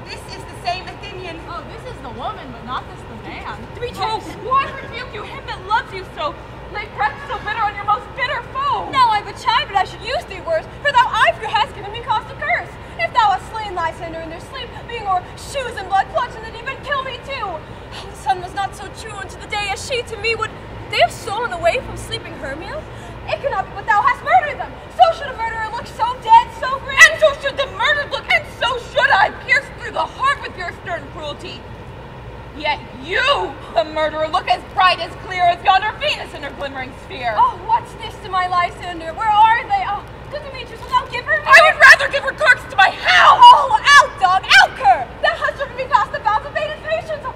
I: This is the same Athenian.
E: Oh, this is the woman, but not this the man.
J: Demetrius!
E: Oh, why rebuke you him that loves you so? Lay breath so bitter on your most bitter foe.
B: Now I would chide, but I should use thee words, for thou Avery hast given me cause to curse. If thou hast slain Lysander in their sleep, being o'er shoes and blood plunged in the deep, and kill me too. Oh, the sun was not so true unto the day as she to me would. They have stolen away from sleeping Hermia? It cannot be but thou hast murdered them. So should a murderer look so dead, so grim.
E: And so should the murdered look, and so should I, pierce through the heart with your stern cruelty. Yet you, the murderer, look as bright, as clear as yonder Venus in her glimmering sphere.
B: Oh, what's this to my Lysander? Where are they? Oh, good Demetrius, will thou give her me?
E: I would rather give her carcass to my house.
B: Oh, out, dog, out, cur! Thou hast driven me past the bounds of maiden patience. Oh,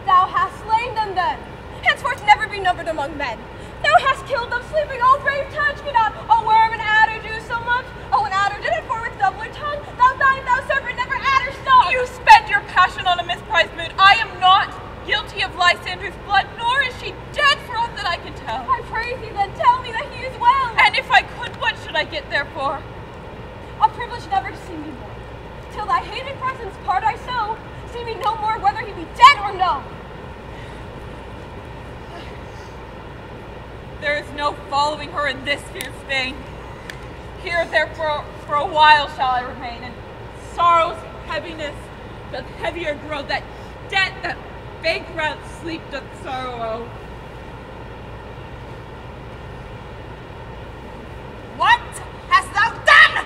B: thou hast slain them then. Henceforth never be numbered among men. Thou hast killed them sleeping, oh brave touch me not. Oh, worm and adder do so much. Oh, an adder did it for with doubler tongue. Thou thine, thou serpent, never adder stung.
E: You spend your passion on a misprized mood. I am not guilty of Lysander's blood, nor is she dead for aught that I can tell.
B: I pray thee then, tell me that he is well.
E: And if I could, what should I get therefore?
B: A privilege never to see me more. Till thy hated presence part I so, see me no more whether he be dead or no.
E: There is no following her in this fierce vein. Here therefore for a while shall I remain, and sorrow's heaviness doth heavier grow, that debt that bankrupt sleep doth sorrow.
I: What hast thou done?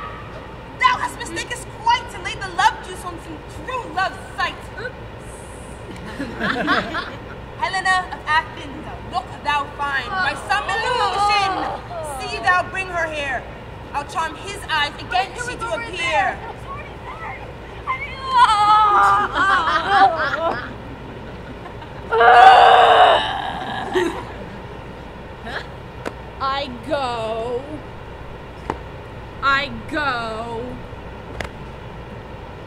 I: Thou hast mistakest quite and laid the love juice on some true love's sight. Helena of Athens, look thou find, by some illusion, see thou bring her here. I'll charm his eyes again she do appear.
J: I go.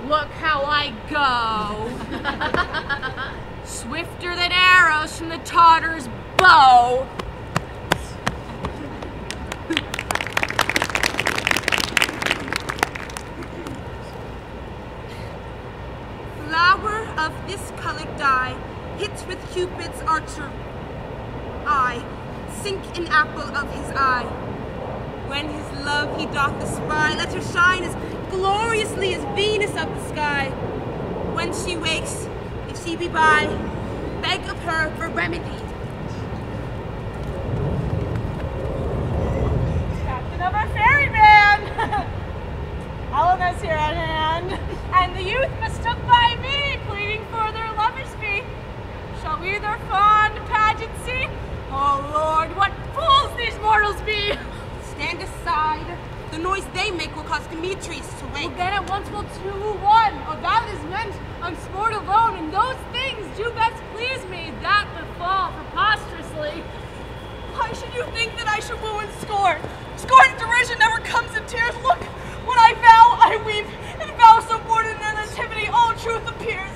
J: Look how I go. Swifter than arrows from the Tartar's bow.
I: Flower of this colored dye, hits with Cupid's archer eye, sink an apple of his eye. When his love he doth espy, let her shine as gloriously as Venus of the sky. When she wakes, if she be by, beg of her for remedy.
J: Captain of our ferryman! Helena's here at hand, and the youth mistook by me, pleading for their lover's fee. Shall we their fond pageant see? Oh Lord, what fools these mortals be!
I: Stand aside. The noise they make will cause Demetrius to wake.
J: Well, then at once will 2 who won. Oh, that is meant on sport alone, and those things do best please me, that befall preposterously.
E: Why should you think that I should woo and scorn? Scorn and derision never comes in tears. Look, when I vow, I weep, and vow so born in their nativity, all truth appears.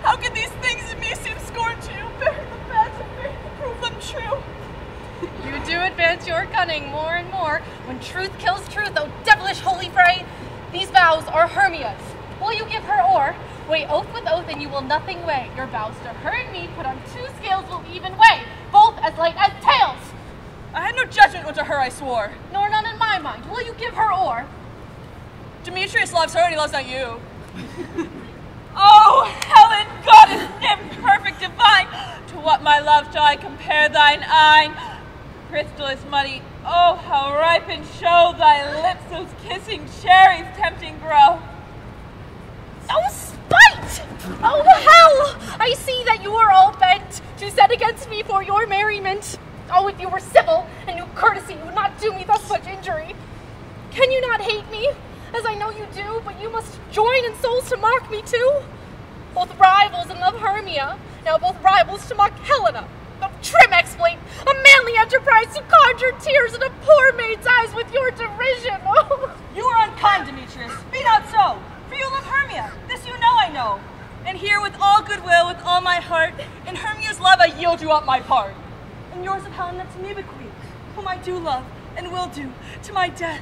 E: How can these things in me seem scorn to you? Bear the facts of faith to prove them true.
C: You do advance your cunning more and more. When truth kills truth, oh devilish holy fray! These vows are Hermia's. Will you give her or? Weigh oath with oath, and you will nothing weigh. Your vows to her and me, put on 2 scales, will even weigh, both as light as tails.
E: I had no judgment unto her I swore.
C: Nor none in my mind. Will you give her or?
E: Demetrius loves her, and he loves not you. Oh, Helen, goddess, nymph, perfect, divine, to what my love shall I compare thine eyne? Crystal is muddy, oh, how ripe and show thy lips, those kissing cherries tempting grow.
C: Oh, spite! Oh, hell! I see that you are all bent to set against me for your merriment. Oh, if you were civil and knew courtesy, you would not do me thus much injury. Can you not hate me, as I know you do, but you must join in souls to mock me too? Both rivals and love Hermia, now both rivals to mock Helena. A trim exploit, a manly enterprise to conjure tears in a poor maid's eyes with your derision.
E: You are unkind, Demetrius. Be not so. For you love Hermia. This you know I know. And here, with all goodwill, with all my heart, in Hermia's love I yield you up my part. And yours of Helena to me bequeath, whom I do love, and will do, to my death.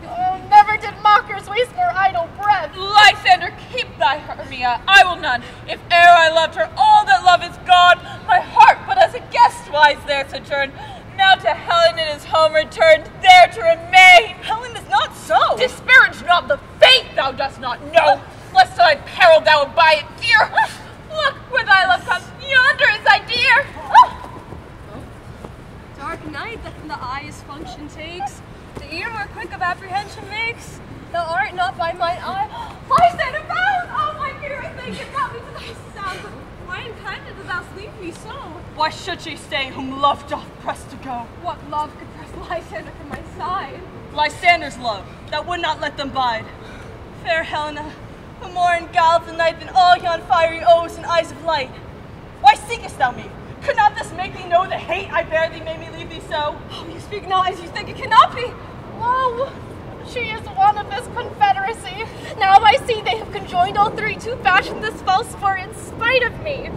C: Oh, never did mockers waste more idle breath.
D: Lysander, keep thy Hermia. I will none. If e'er I loved her, all that love is gone. My heart but as a guest lies there sojourn. Now to Helen it is home returned, there to remain.
E: Helen is not so.
D: Disparage not the faith thou dost not know, lest thy peril thou abide it dear. Look where thy love comes, yonder is thy dear.
J: Dark night that from the eye's function takes, the ear more quick of apprehension makes. Thou art not by mine eye. Lysander bound! Oh, my dear, I think it brought me to thy sound. But why intended that thou leave me so?
E: Why should she stay whom love doth press to go?
J: What love could press Lysander from my side?
E: Lysander's love, that would not let them bide. Fair Helena, who more in galled the night than all yon fiery oaths and eyes of light. Why seekest thou me? Could not this make thee know the hate I bear thee made me leave thee so?
J: Oh, you speak not as you think it cannot be.
C: Lo, she is one of this confederacy. Now I see they have conjoined all three to fashion this false sport in spite of me.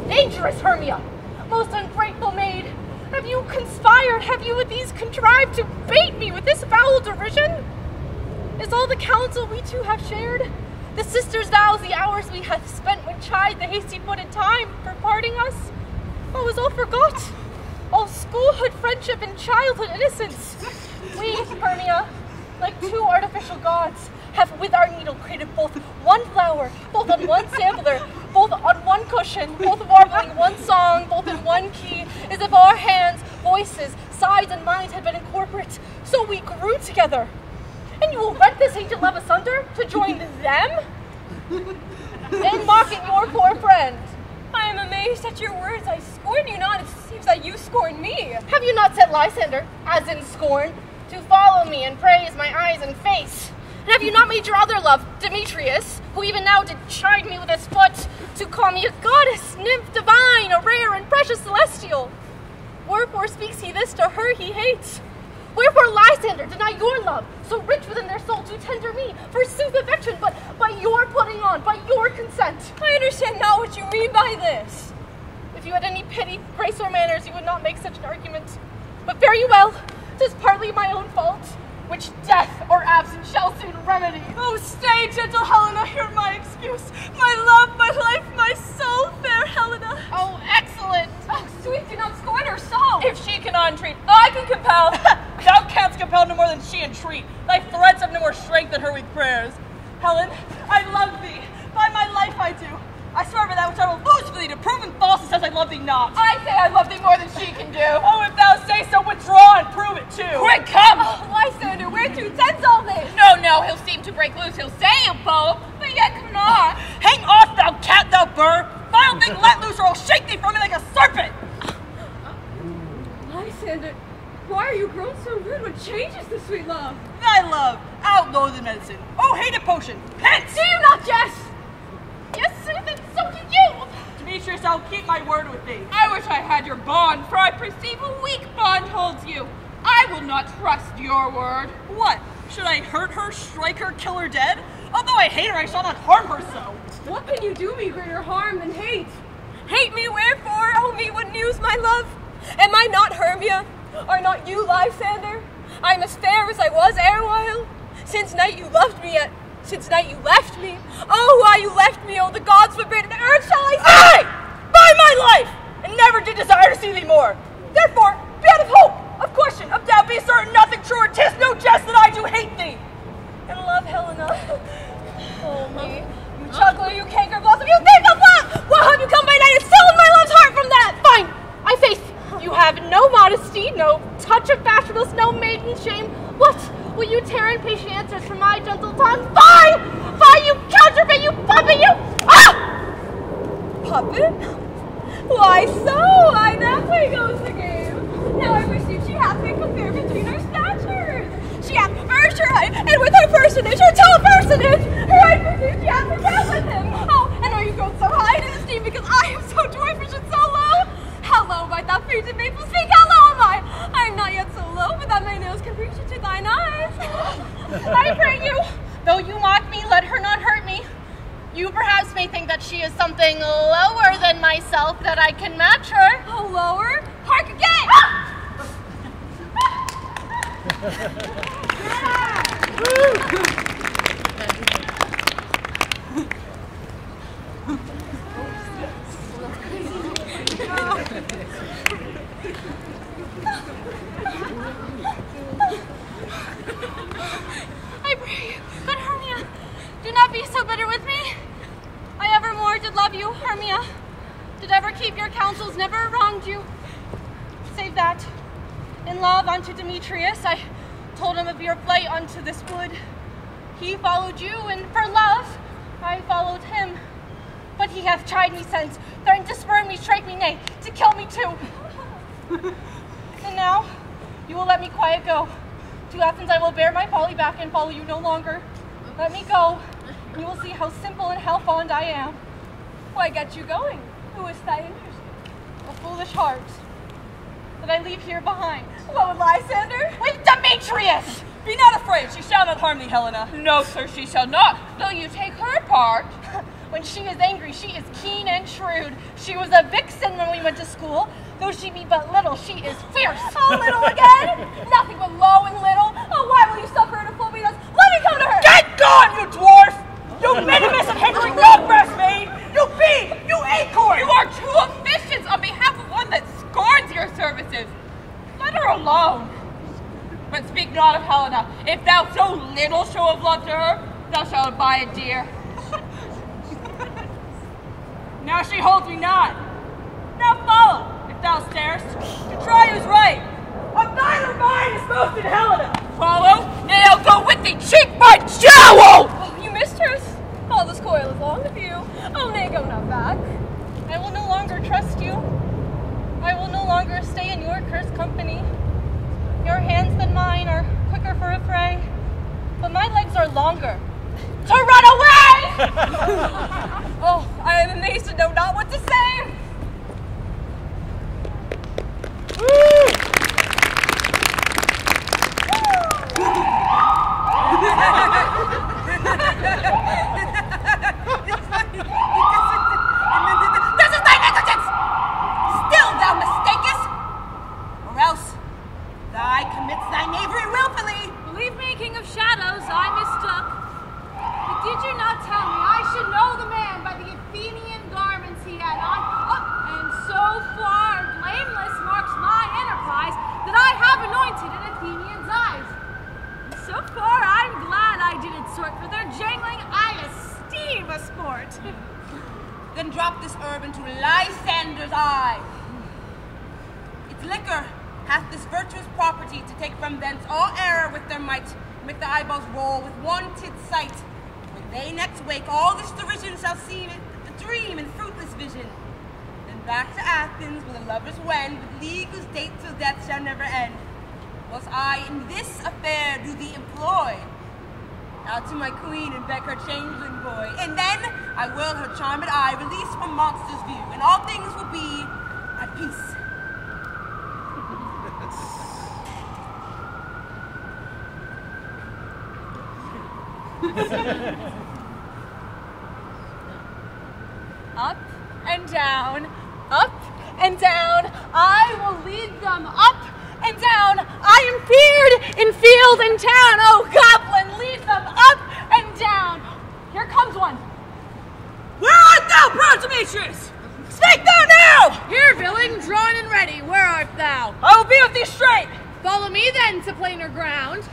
C: Dangerous Hermia, most ungrateful maid. Have you conspired, have you with these contrived to bait me with this foul derision? Is all the counsel we two have shared? The sisters' vows, the hours we have spent when chide the hasty-footed time for parting us? Oh, is all forgot? All schoolhood friendship and childhood innocence. We, Hermia, like two artificial gods, have with our needle created both one flower, both on one sampler, both on one cushion, both warbling one song, both in one key, as if our hands, voices, sides, and minds had been incorporate. So we grew together. And you will rent this ancient love asunder to join them? In mocking your poor friend.
J: I am amazed at your words. I scorn you not. It seems that you scorn me.
C: Have you not set Lysander, as in scorn, to follow me and praise my eyes and face? And have you not made your other love, Demetrius, who even now did chide me with his foot, to call me a goddess, nymph divine, a rare and precious celestial? Wherefore speaks he this to her he hates? Wherefore Lysander deny your love, so rich within their soul, to tender me, forsooth affection, but by your putting on, by your consent?
J: I understand not what you mean by this.
C: If you had any pity, grace, or manners, you would not make such an argument. But fare you well, 'tis partly my own fault, which death or absence shall soon remedy.
E: Oh, stay, gentle Helena, hear my excuse. My love, my life, my soul, fair Helena.
D: Oh, excellent.
J: Oh, sweet, do not scorn her so.
E: If she cannot entreat, I can compel. Thou canst compel no more than she entreat. Thy threats have no more strength than her weak prayers. Helen, I love thee. By my life I do. I swear by that which I will lose for thee to prove and false it says I love thee not.
D: I say I love thee more than she can do.
E: Oh, if thou say so, withdraw and prove it too.
D: Quick, come!
J: Oh, Lysander, whereto tends all this?
D: No, he'll seem to break loose. He'll say he'll bow, but yet come not.
E: Hang off, thou cat, thou burr! Vile thing, let loose, or I'll shake thee from me like a serpent!
J: Lysander, why are you grown so rude? What changes the sweet love?
E: Thy love, outlow the medicine. Oh, hated potion, hence!
J: Do you not jest?
C: Yes, Susan, so do you!
E: Demetrius, I'll keep my word with thee.
D: I wish I had your bond, for I perceive a weak bond holds you. I will not trust your word.
E: What? Should I hurt her, strike her, kill her dead? Although I hate her, I shall not harm her so.
J: What can you do me greater harm than hate? Hate me wherefore? Oh, me what news, my love? Am I not Hermia? Are not you Lysander? I am as fair as I was erewhile. Since night you loved me, yet since night you left me. Oh, why you left me, oh, the gods forbid, and earth shall I say?
E: Aye! By my life! And never did desire to see thee more. Therefore, be out of hope, of question, of doubt, be certain nothing truer. 'Tis no jest that I do hate thee. And love, Helena. Oh, me. You juggler, you canker blossom, you think of love!
C: Well, have you come by night and stolen my love's heart from that? Fine, I faith. You have no modesty, no touch of bashfulness, no maiden shame. What? Will you tear impatient answers from my gentle tongue? Fie! Fie, you counterfeit, you puppet, you... Ah!
J: Puppet? Why so? Why that way goes the game. Now I perceive she hath been compared between our statures. She hath urged her height, and with her personage, her tall personage, her height perceived she hath forgot with him. Oh, and are you grown so high in esteem because I am so dwarfish and so low? How low might thou faint in Maple's
C: she is something lower than myself that I can match her.
J: Oh, lower?
C: Hark again! I pray you, good Hermia, do not be so bitter with me. I evermore did love you, Hermia. Did ever keep your counsels, never wronged you. Save that, in love unto Demetrius, I told him of your flight unto this wood. He followed you, and for love, I followed him. But he hath chid me since, threatened to spurn me, strike me, nay, to kill me too. And now, you will let me quiet go. To Athens I will bear my folly back and follow you no longer. Let me go, and you will see how simple and how fond I am. Why get you going? Who is thy interest? A foolish heart that I leave here behind.
E: What would Lysander?
C: With Demetrius!
E: Be not afraid, she shall not harm thee, Helena.
D: No, sir, she shall not. Though you take her part.
C: When she is angry, she is keen and shrewd. She was a vixen when we went to school. Though she be but little, she is fierce.
E: Oh, little again?
C: Nothing but low and little. Oh, why will you suffer her to fool me thus? Let me come to her!
E: Get gone, you dwarf! You minimus of hindering no breastmaid! You bee! You acorn!
D: You are too officious on behalf of one that scorns your services. Let her alone. But speak not of Helena. If thou so little show of love to her, thou shalt buy it dear.
E: Now she holds me not. Now follow, if thou starest, to try who's right. Of neither mine is boasted Helena.
D: Follow? Nay, I'll go with thee, cheek by jowl!
C: Oh, you mistress! All this coil is long of you. Oh, nay, go not back. I will no longer trust you. I will no longer stay in your cursed company. Your hands than mine are quicker for a fray, but my legs are longer to run away!
E: Oh, I am amazed and know not what to say.
I: This is thy negligence! Still thou mistakest, or else thy commits thine Avery willfully.
J: Believe me, King of Shadows, I mistook. But did you not tell me I should know the man by the Athenian garments he had on? And so far blameless marks my enterprise that I have anointed an Athenian's eyes. And so far I'm glad I didn't sort, for their jangling I esteem a sport.
I: Then drop this herb into Lysander's eye. Its liquor hath this virtuous property to take from thence all error with their might, make the eyeballs roll with wonted sight. When they next wake, all this derision shall seem a dream and fruitless vision. Then back to Athens, where the lovers wend, with league whose date till death shall never end. Whilst I in this affair do thee employ, out to my queen and beck her changeling boy, and then I will her charmed eye release from monsters' view, and all things will be at peace.
C: Up and down, up and down, I will lead them up and down. I am feared in field and town. Oh, goblin, lead them up and down. Here comes one.
E: Where art thou, proud Demetrius? Speak thou now!
J: Here, villain, drawn and ready, where art thou?
E: I will be with thee straight.
J: Follow me then to plainer ground.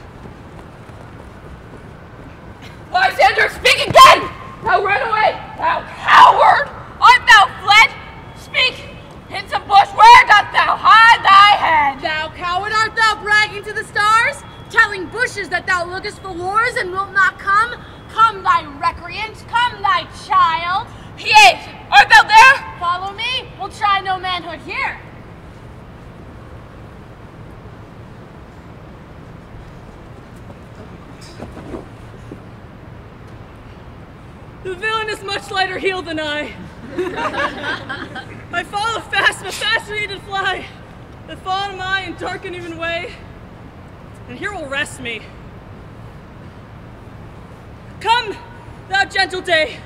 D: Lysander, speak again! Thou run away, thou coward! Art thou fled? Speak! Hints of bush, where dost thou hide thy head?
J: Thou coward, art thou bragging to the stars? Telling bushes that thou lookest for wars and wilt not come? Come, thy recreant, come, thy child.
D: Yea, art thou there?
J: Follow me, we'll try no manhood here.
E: The villain is much lighter heeled than I. I follow fast, but faster he did fly. The fallen am I in dark and even way, and here will rest me. Come, thou gentle day,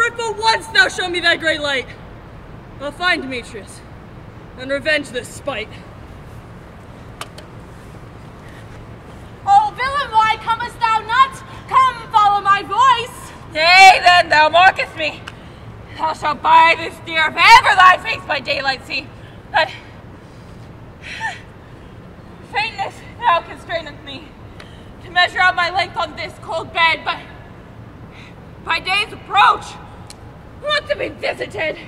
E: if for once thou show me thy great light, I'll find Demetrius and revenge this spite.
B: Oh, villain, why comest thou not? Come, follow my voice.
I: Nay, then, thou mockest me. Thou shalt buy this dear if ever thy face by daylight see. But faintness now constraineth me to measure out my length on this cold bed, but by day's approach, I want to be visited.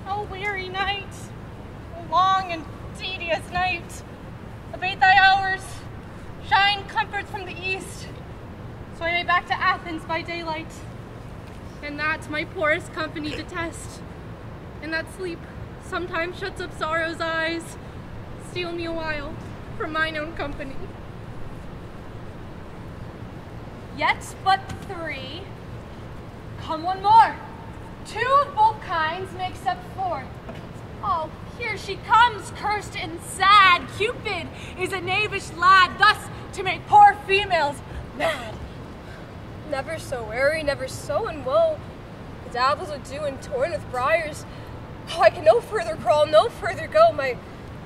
C: O weary night, a long and tedious night, abate thy hours, shine comforts from the east, so I may back to Athens by daylight, and that my poorest company detest, and that sleep sometimes shuts up sorrow's eyes, steal me a while from mine own company.
B: Yet but 3. Come one more. 2 of both kinds makes up 4. Oh, here she comes, cursed and sad. Cupid is a knavish lad, thus to make poor females mad.
C: Never so weary, never so in woe, the dapples are dew and torn with briars. Oh, I can no further crawl, no further go, my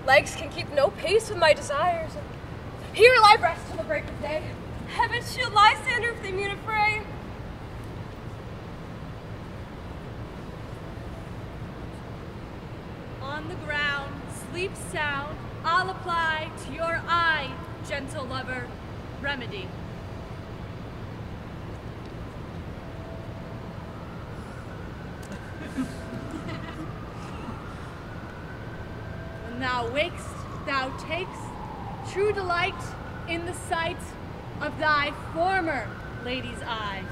C: legs can keep no pace with my desires. Here lie rest till the break of day. Heaven shield Lysander if they mean a fray.
J: On the ground, sleep sound, I'll apply to your eye, gentle lover, remedy. When thou wakest, thou takest true delight in the sight of thy former lady's eye.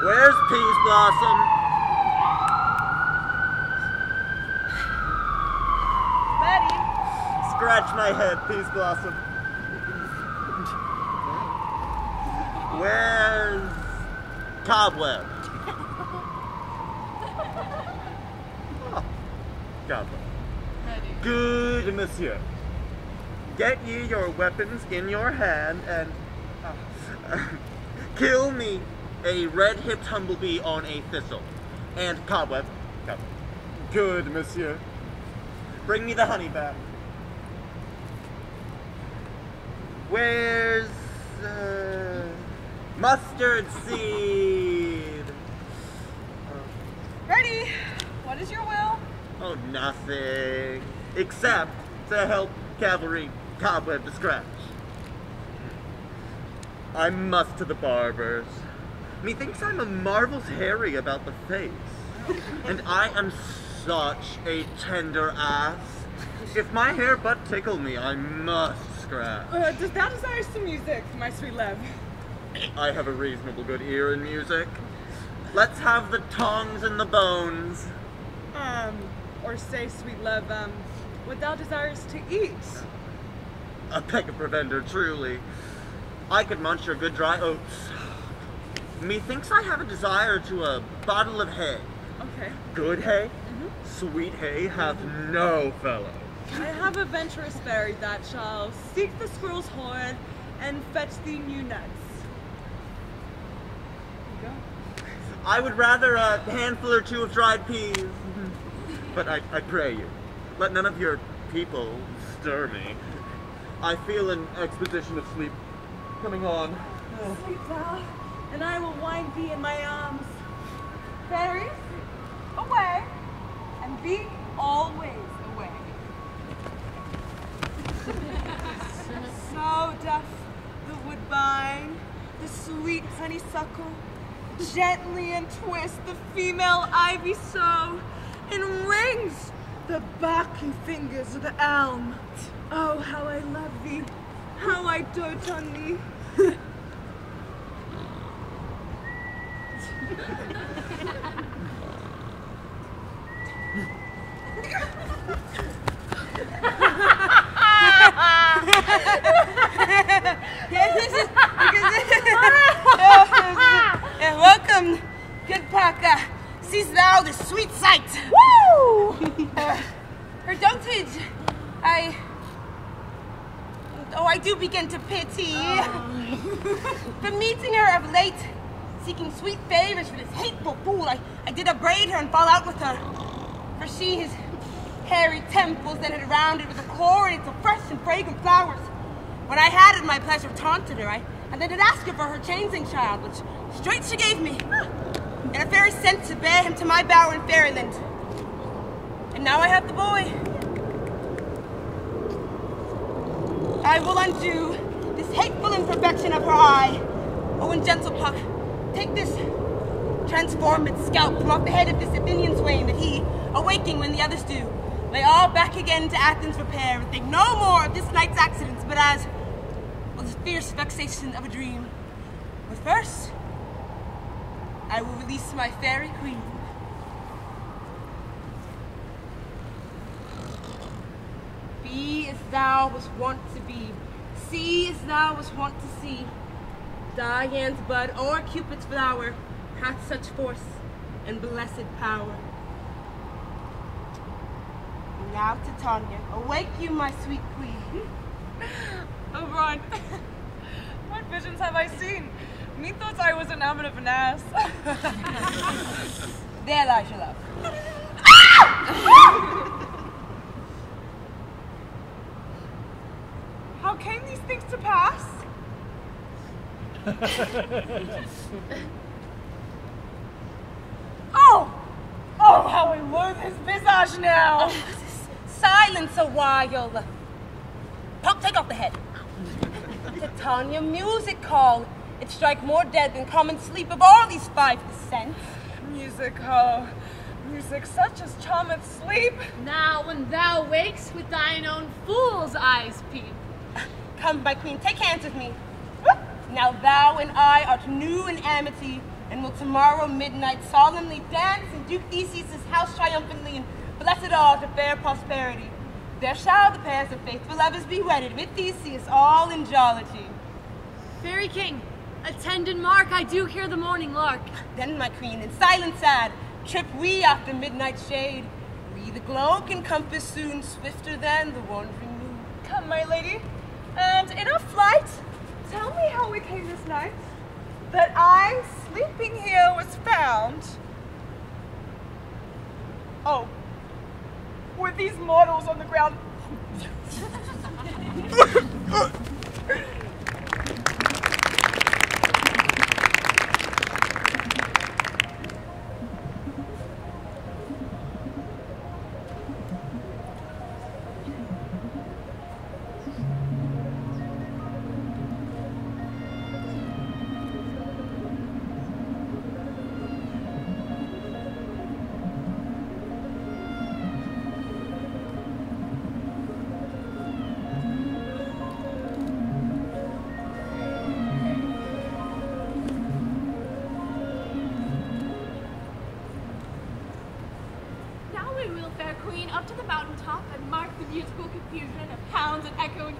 F: Where's Peasblossom?
E: Ready?
F: Scratch my head, Peasblossom. Where's Cobweb? Oh, Cobweb.
E: Ready.
F: Good, monsieur. Get ye your weapons in your hand and kill me a red-hipped humblebee on a thistle. And Cobweb. Good, monsieur. Bring me the honey back. Where's Mustardseed?
E: Ready? What is your will?
F: Oh, nothing. Except to help cavalry Cobweb to scratch. I must to the barber's. Methinks I'm a marvel's hairy about the face. And I am such a tender ass. If my hair but tickle me, I must scratch.
E: Does thou desire some music, my sweet love?
F: I have a reasonable good ear in music. Let's have the tongs and the bones.
E: Or say, sweet love, what thou desires to eat?
F: A peck of provender, truly. I could munch your good dry oats. Methinks I have a desire to a bottle of hay.
E: Okay.
F: Good hay? Sweet hay hath no fellow.
E: I have a venturous fairy that shall seek the squirrel's horn and fetch thee new nuts. Go.
F: I would rather a handful or 2 of dried peas. But I pray you, let none of your people stir me. I feel an exposition of sleep coming on.
E: Sleep thou, and I will wind thee in my arms. Fairies, away, and be always away.
I: So doth the woodbine, the sweet honeysuckle, gently entwist the female ivy so, and rings the barky fingers of the elm. Oh, how I love thee, how I dote on thee. Welcome, good Parker. Seest thou this sweet sight?
J: Woo!
I: Her dotage, I do begin to pity. For meeting her of late, seeking sweet favors for this hateful fool, I did upbraid her and fall out with her. For she has hairy temples that had rounded with a coronet of fresh and fragrant flowers. When I had at my pleasure taunted her, I then did ask her for her changing child, which straight she gave me, and a fairy sent to bear him to my bower in fairyland. And now I have the boy. I will undo this hateful imperfection of her eye. Oh, and gentle Puck, take this transformed scalp from off the head of this Athenian swain, that he, awaking when the others do, lay all back again to Athens repair, and think no more of this night's accidents, but as the fierce vexation of a dream. But first, I will release my fairy queen. Be as thou wast wont to be, see as thou wast wont to see. Diane's bud or Cupid's flower hath such force and blessed power. And now, Titania, awake you, my sweet queen.
E: Oberon, what visions have I seen? Methought I was enamored of an ass.
I: There lies your love.
E: How came these things to pass? Oh, how I loathe his visage now.
I: Silence a while. Puck, take off the head. Titania, music call. It strike more dead than common sleep of all these 5 sense.
E: Music, oh, music such as charmeth sleep.
J: Now when thou wakes with thine own fool's eyes peep.
I: Come, my queen, take hands with me. Now thou and I art new in amity, and will tomorrow midnight solemnly dance in Duke Theseus' house triumphantly, and bless it all to fair prosperity. There shall the pairs of faithful lovers be wedded with Theseus, all in jollity.
J: Fairy king, attend and mark, I do hear the morning lark.
I: Then, my queen, in silence sad, trip we after midnight shade. We the glow can compass soon, swifter than the wandering moon.
E: Come, my lady, and in our flight, tell me how we came this night, that I, sleeping here, was found. Oh, with these mortals on the ground.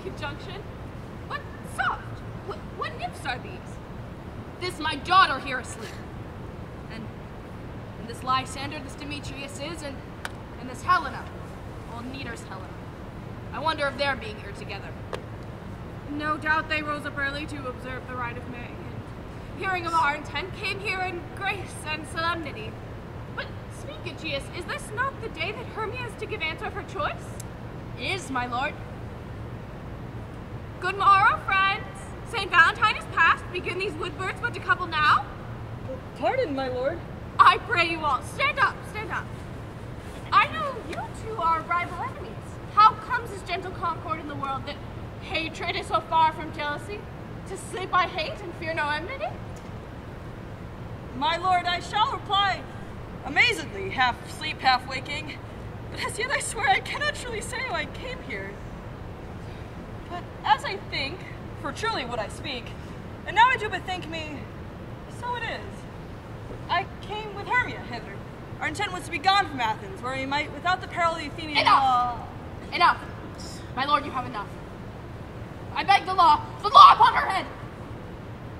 B: Conjunction? What soft? What nymphs are these? This my daughter here asleep. And this Lysander, this Demetrius is, and this Helena. Well, Neater's Helena. I wonder if they're being here together.
J: No doubt they rose up early to observe the rite of May, and hearing of our intent, came here in grace and solemnity. But speak, Egeus, is this not the day that Hermia is to give answer of her choice?
B: It is, my lord.
J: Good morrow, friends. St. Valentine is past. Begin these woodbirds but to couple now?
E: Pardon, my lord.
J: I pray you all, stand up, stand up. I know you two are rival enemies. How comes this gentle concord in the world that
D: hatred is so far from jealousy? To sleep I hate and fear no enmity?
E: My lord, I shall reply, amazedly, half sleep, half waking. But as yet I swear I cannot truly say how I came here. But as I think, for truly would I speak, and now I do bethink me, so it is. I came with Hermia hither. Our intent was to be gone from Athens, where we might, without the peril of the Athenian law...
D: Enough! My lord, you have enough. I beg the law upon her head!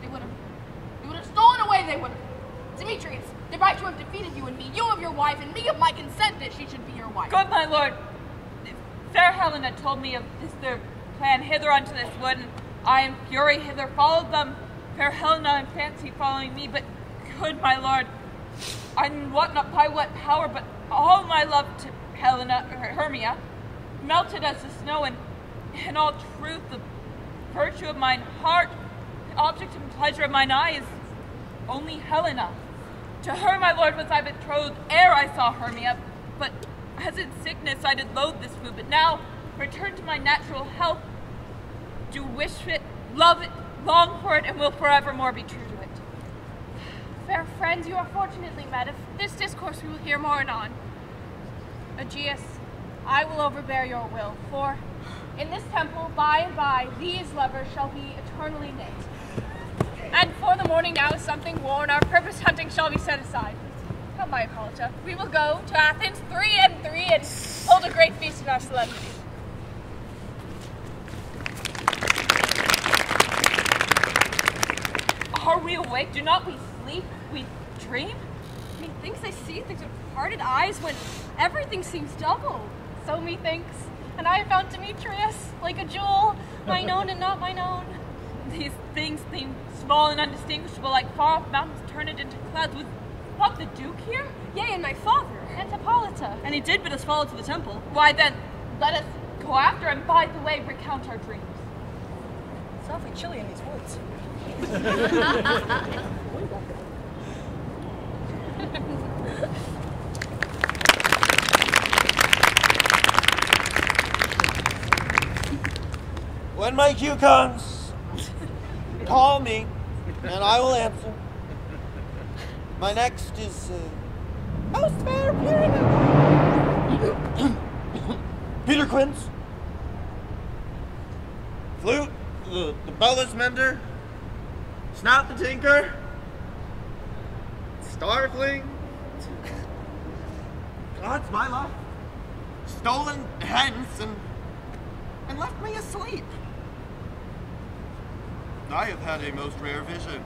D: They would have stolen away, they would have. Demetrius, the right to have defeated you and me, you of your wife, and me of my consent that she should be your wife.
E: Good, my lord. Fair Helena told me of this their plan hither unto this wood, and I in fury hither followed them. Fair Helena in fancy following me, but good, my lord, I wot not by what power, but all my love to Hermia, melted as the snow, and in all truth, the virtue of mine heart, the object and pleasure of mine eye is only Helena. To her, my lord, was I betrothed ere I saw Hermia, but as in sickness I did loathe this food, but now, returned to my natural health, do wish it, love it, long for it, and will forevermore be true to it.
B: Fair friends, you are fortunately met. Of this discourse we will hear more anon. Egeus, I will overbear your will, for in this temple, by and by, these lovers shall be eternally knit. And for the morning now is something worn, our purpose hunting shall be set aside. Come, my Hippolyta, we will go to Athens 3 and 3 and hold a great feast in our solemnity.
E: Are we awake? Do not we sleep? We dream?
B: Methinks I see things with parted eyes when everything seems double. So methinks, and I have found Demetrius, like a jewel, mine own and not mine own.
E: These things seem small and undistinguishable, like far-off mountains turned into clouds. Was not the Duke here?
B: Yea, and my father, and Hippolyta.
E: And he did bid us follow to the temple. Why then, let us go after and by the way recount our dreams. It's awfully chilly in these woods.
F: When my cue comes, call me, and I will answer. My next is, most fair Pyramid. Peter Quince. Flute, the bellows mender. Snout the tinker. Starfling. God's my luck. Stolen hence and left me asleep. I have had a most rare vision.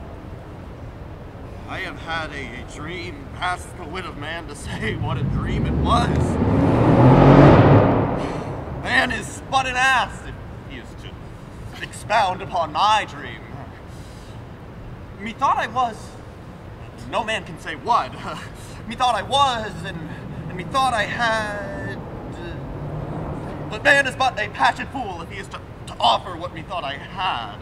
F: I have had a dream past the wit of man to say what a dream it was. Man is spun an ass if he is to expound upon my dream. Methought I was, no man can say what, methought I was, and methought I had, but man is but a patched fool if he is to offer what methought I had.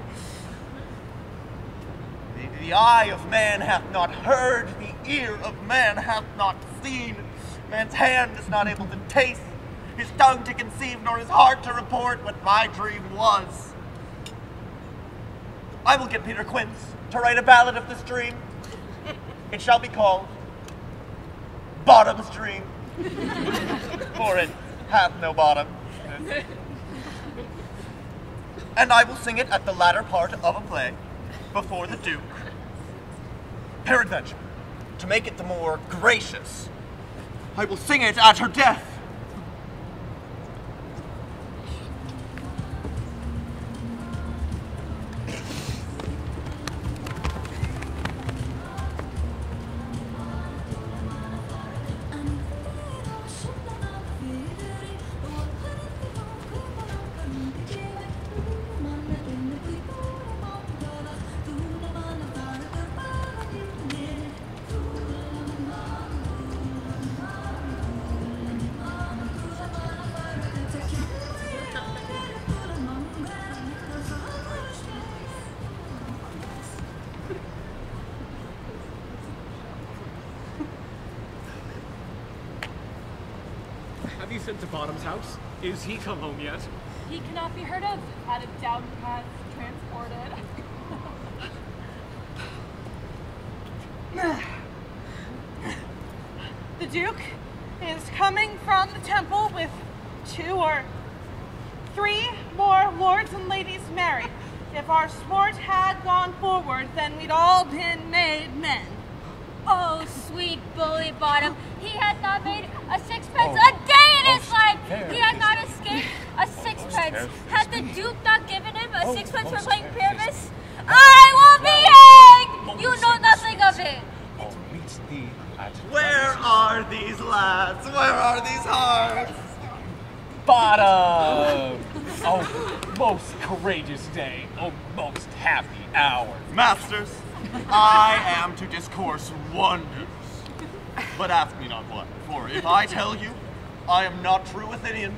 F: The eye of man hath not heard, the ear of man hath not seen. Man's hand is not able to taste, his tongue to conceive, nor his heart to report what my dream was. I will get Peter Quince to write a ballad of this dream. It shall be called Bottom's Dream, for it hath no bottom. And I will sing it at the latter part of a play before the Duke. Peradventure, to make it the more gracious, I will sing it at her death.
G: Have you sent to Bottom's house? Is he come home yet?
B: he cannot be heard of. Had it down path transported.
I: The Duke is coming from the temple with 2 or 3 more lords and ladies married. If our sport had gone forward, then we'd all been made men.
H: Oh, sweet bully bottom. He had not made a sixpence a day in his life. He had not escaped a sixpence. Had the Duke not given him a sixpence for playing Pyramus, I will be hanged! You know nothing of it.
F: Where are these lads? Where are these hearts?
G: Bottom! Oh, most courageous day. Oh, most happy hour.
F: Masters, I am to discourse wonders. But ask me not what, for if I tell you, I am not true Athenian.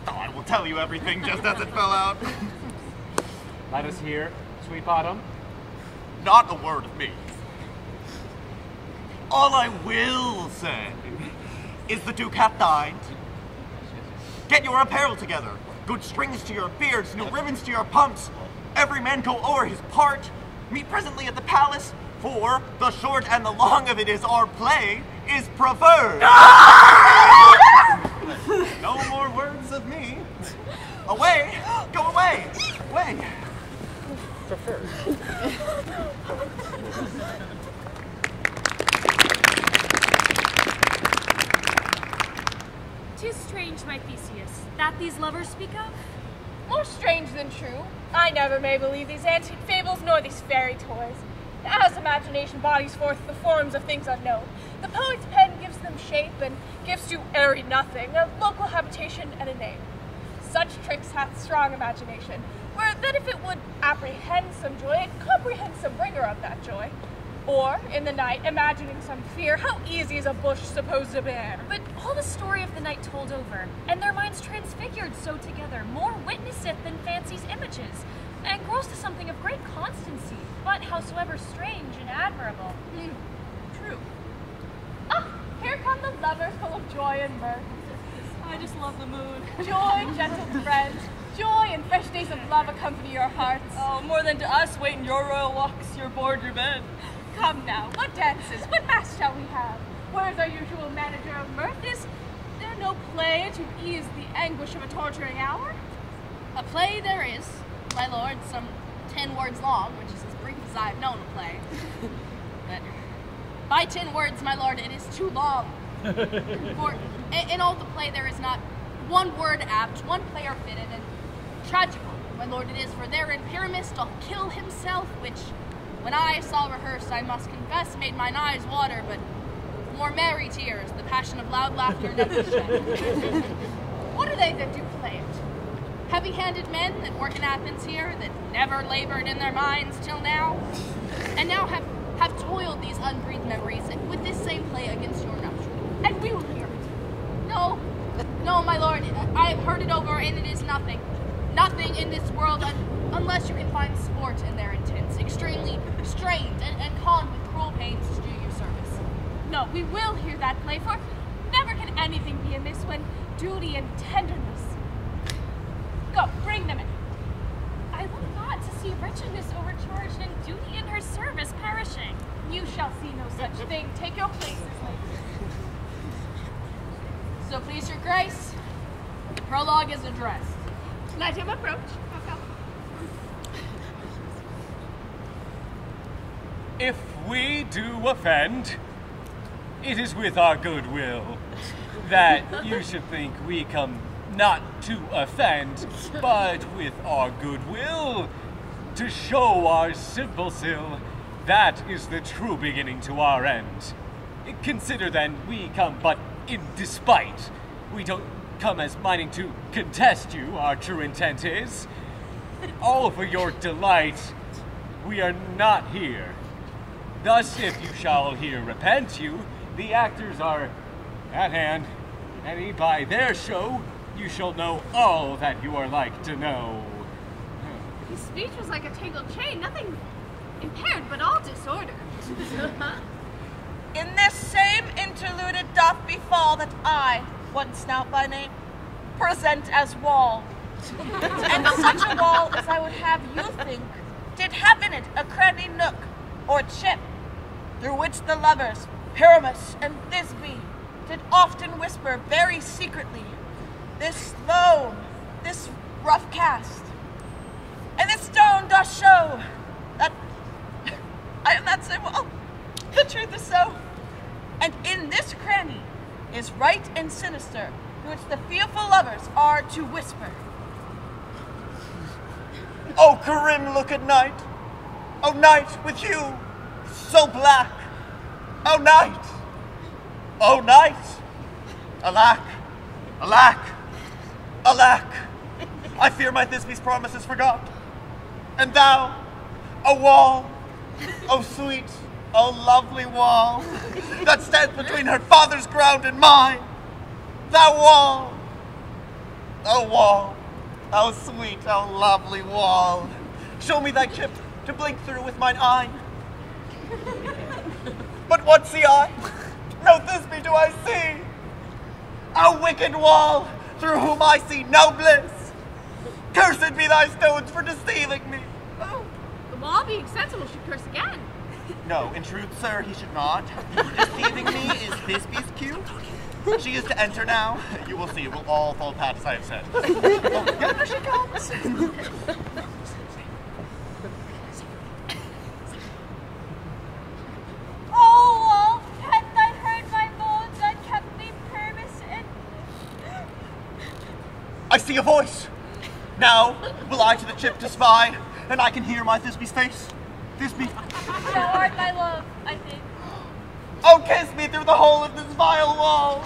F: I will tell you everything just as it fell out.
G: Let us hear, sweet bottom.
F: Not a word of me. All I will say is the Duke hath dined. Get your apparel together. Good strings to your beards, new ribbons to your pumps. Every man go o'er his part. Meet presently at the palace, for the short and the long of it is our play is preferred. No more words of me. Away, go away, away.
G: Preferred.
B: 'Tis strange, my Theseus, that these lovers speak of.
C: More strange than true. I never may believe these antique fables nor these fairy toys. As imagination bodies forth the forms of things unknown, the poet's pen gives them shape and gives to airy nothing a local habitation and a name. Such tricks hath strong imagination, where that if it would apprehend some joy, it comprehends some bringer of that joy. Or, in the night, imagining some fear, how easy is a bush supposed to bear?
B: But all the story of the night told over, and their minds transfigured so together, more witnesseth than fancy's images, and grows to something of great constancy, but howsoever strange and admirable.
C: True. Ah, here come the lovers full of joy and mirth.
E: I just love the moon.
C: Joy, gentle friends, joy and fresh days of love accompany your hearts.
E: Oh, more than to us, wait in your royal walks, your board, your bed.
C: Come now, what dances, what mass shall we have? Where's our usual manager of mirth? Is there no play to ease the anguish of a torturing hour?
D: A play there is, my lord, some 10 words long, which is as brief as I've known a play. But by 10 words, my lord, it is too long. For in all the play there is not one word apt, one player fitted, and tragical, my lord, it is, for therein Pyramus doth kill himself, which, when I saw rehearsed, I must confess, made mine eyes water, but more merry tears, the passion of loud laughter never shed. What are they that do play it? Heavy-handed men that work in Athens here, that never labored in their minds till now, and now have toiled these unbreathed memories with this same play against your nuptial. And we will hear it. No, my lord, I have heard it over, and it is nothing. Nothing in this world unless you can find sport in their intents, extremely strained and conned with cruel pains to do you service.
B: No, we will hear that play, for never can anything be amiss when duty and tenderness. Go, bring them in. I look not to see wretchedness overcharged and duty in her service perishing.
C: You shall see no such thing. Take your places, ladies.
D: So please your grace, the prologue is addressed.
C: Let him approach.
G: If we do offend, it is with our good will, that you should think we come not to offend, but with our good will, to show our simple sill, that is the true beginning to our end. Consider then, we come but in despite. We don't come as minding to contest you, our true intent is. All for your delight, we are not here. Thus, if you shall here repent you, the actors are at hand, and by their show, you shall know all that you are like to know.
B: His speech was like a tangled chain, nothing impaired, but all disordered.
I: In this same interlude it doth befall that I, one snout by name, present as wall, And such a wall as I would have you think did have in it a cranny nook or chip, through which the lovers, Pyramus and Thisbe, did often whisper very secretly, this lone, this rough cast. And this stone doth show that I am that same wall. The truth is so. And in this cranny is right and sinister, through which the fearful lovers are to whisper.
F: Oh, grim look at night. Oh, night with you, so black. Oh, night. Oh, night. Alack, alack, alack. I fear my Thisbe's promises forgot. And thou, a wall, oh sweet, oh lovely wall, that stands between her father's ground and mine. Thou wall, oh sweet, oh lovely wall, show me thy chip to blink through with mine eye. But what see I? No Thisbe do I see. O wicked wall, through whom I see no bliss. Cursed be thy stones for deceiving me.
B: Oh, the wall being sensible should curse again.
F: No, in truth, sir, he should not. Deceiving me is Thisbe's cue. She is to enter now. You will see, we'll all fall pat as I have said. Oh, yonder she comes.
H: Oh, wall, hadst thou heard my moans that kept me Pyramus and...
F: I see a voice. Now will I to the chip to spy, and I can hear my Thisbe's face. Thisbe.
H: Thou art my love, I think.
F: Oh, kiss me through the hole of this vile wall.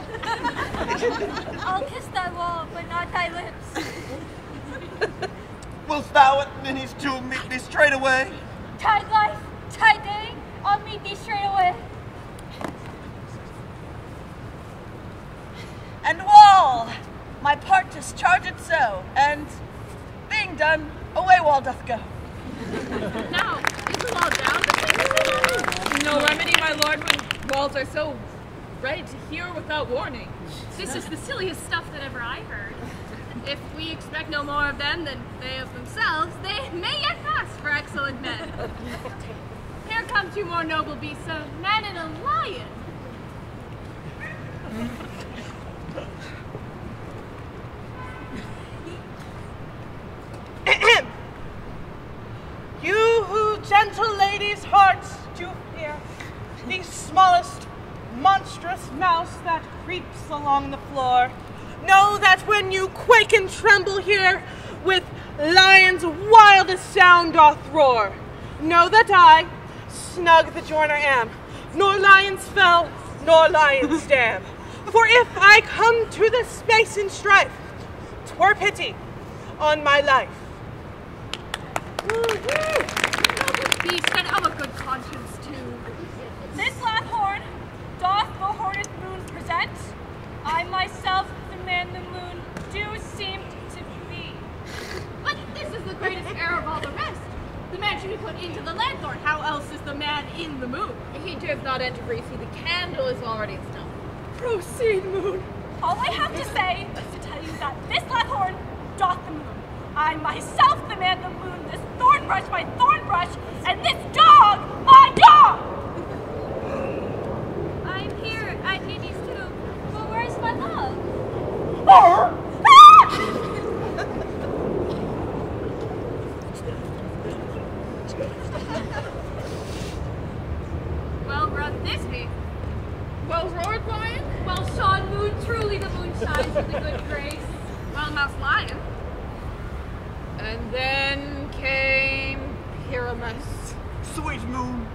H: I'll kiss thy wall, but not thy lips.
F: Wilt thou at Minnie's tomb meet me straight away?
H: Tide life, tide day, I'll meet thee straight away.
I: And wall, my part discharged so, and being done, away wall doth go.
B: Now, is the wall down?
E: No remedy, my lord, when walls are so ready to hear without warning.
B: This is the silliest stuff that ever I heard. If we expect no more of them than they of themselves, they may yet pass for excellent men. Here come two more noble beasts, a man and a lion.
I: You who gentle ladies' hearts do fear, the smallest monstrous mouse that creeps along the floor, know that when you quake and tremble here, with lion's wildest sound doth roar, know that I, snug the joiner am, nor lion's fell, nor lion's dam. For if I come to this space in strife, 'twere pity on my life.
B: Beast and of a good conscience too.
H: This Lathorn doth the horned moon present. I myself, the man the moon, do seem to be.
B: But this is the greatest error of all the rest. The man should be put into the lanthorn. How else is the man in the moon?
C: He does not enter for you see the candle is already stone.
I: Proceed, moon.
H: All I have to say is to tell you that this Lathorn doth the moon. I myself, the man the moon, this thorn brush my thorn brush, and this dog my dog! I'm here at Hades too, but where's my love?
B: Well run Thisbe.
E: Well roared, lion?
B: Well shone moon, truly the moon shines with a good grace. Well mouse lion.
C: And then came Pyramus.
F: Sweet moon,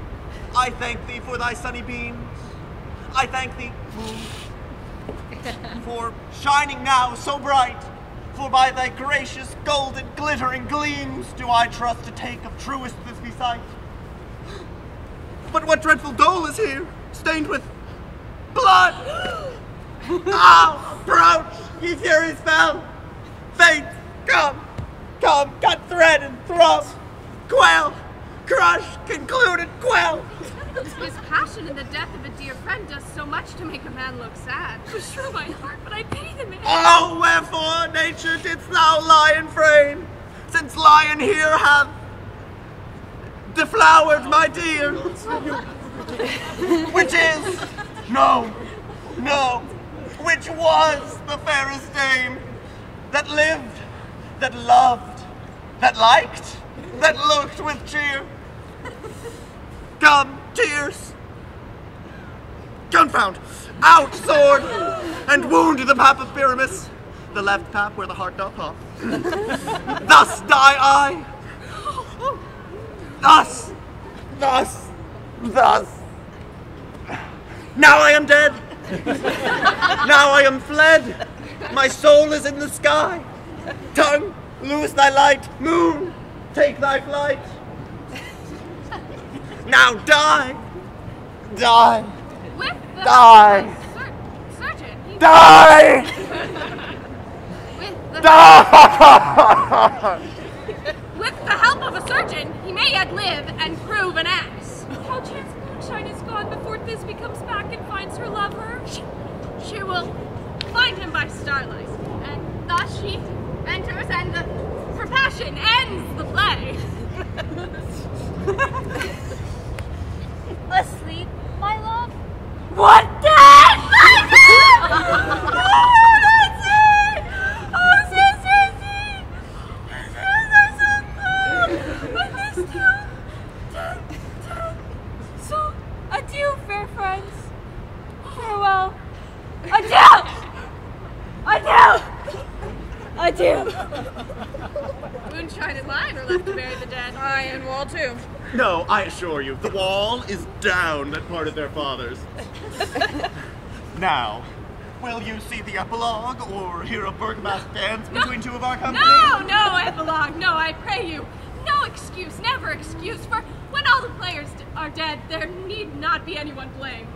F: I thank thee for thy sunny beams. I thank thee, moon, for shining now so bright. For by thy gracious golden glittering gleams do I trust to take of truest Thisbe sight. But what dreadful dole is here, stained with blood? Ow! Approach, ye furies fell! Fate, come! Cut thread and throat! Quail! Crush, conclude and quell!
B: His passion in the death of a dear friend does so much to make a man look sad. Beshrew my heart, but I pity the man.
F: Oh, wherefore, nature, didst thou lion frame, since lion here hath deflowered my dear? Which is, no, which was the fairest dame that lived, that loved, that liked, that looked with cheer. Come, tears. Confound! Out, sword! And wound the pap of Pyramus, the left pap where the heart doth hop. Thus die I. Thus. Now I am dead. Now I am fled. My soul is in the sky. Tongue, loose thy light. Moon, take thy flight. Now die.
B: With the
F: Die.
B: surgeon, he
F: Die.
B: with the help of a surgeon, he may yet live and prove an ass.
J: How chance moonshine is gone before Thisbe comes back and finds her lover?
B: She will find him by starlight, and thus she enters, and her passion ends the play.
H: Asleep, my love?
J: What dead?
H: Oh, that's it! Oh, Sissy! They're so cold! I missed you! So, adieu, fair friends. Farewell. Adieu!
B: Moonshine and lion are left to bury the dead.
E: Aye, and wall too.
F: No, I assure you, the wall is down that parted their fathers. Now, will you see the epilogue or hear a Bergmask dance between two of our company?
B: No, epilogue, no, I pray you. No excuse, never excuse, for when all the players are dead, there need not be anyone blamed.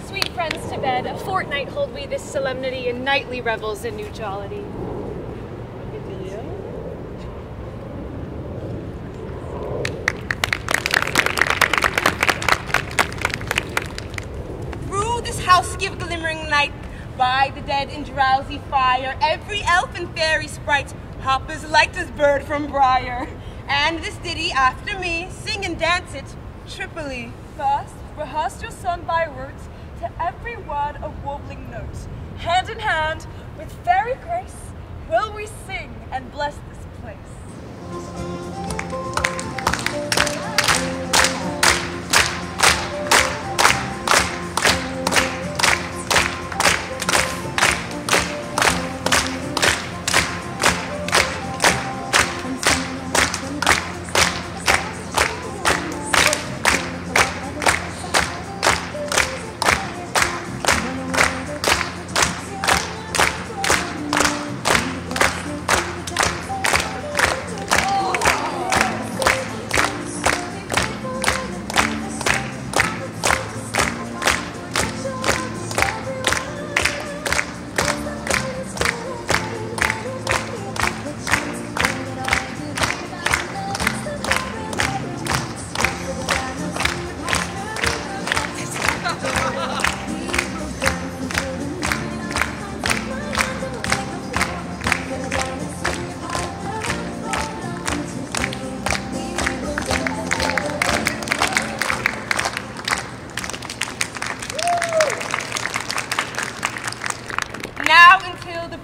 C: Sweet friends to bed, a fortnight hold we this solemnity and nightly revels in new jollity.
I: Through this house give glimmering light, by the dead in drowsy fire, every elf and fairy sprite hop as light as bird from briar. And this ditty after me, sing and dance it, triply.
E: First, rehearse your song by root to every word a warbling note. Hand in hand, with fairy grace, will we sing and bless this place.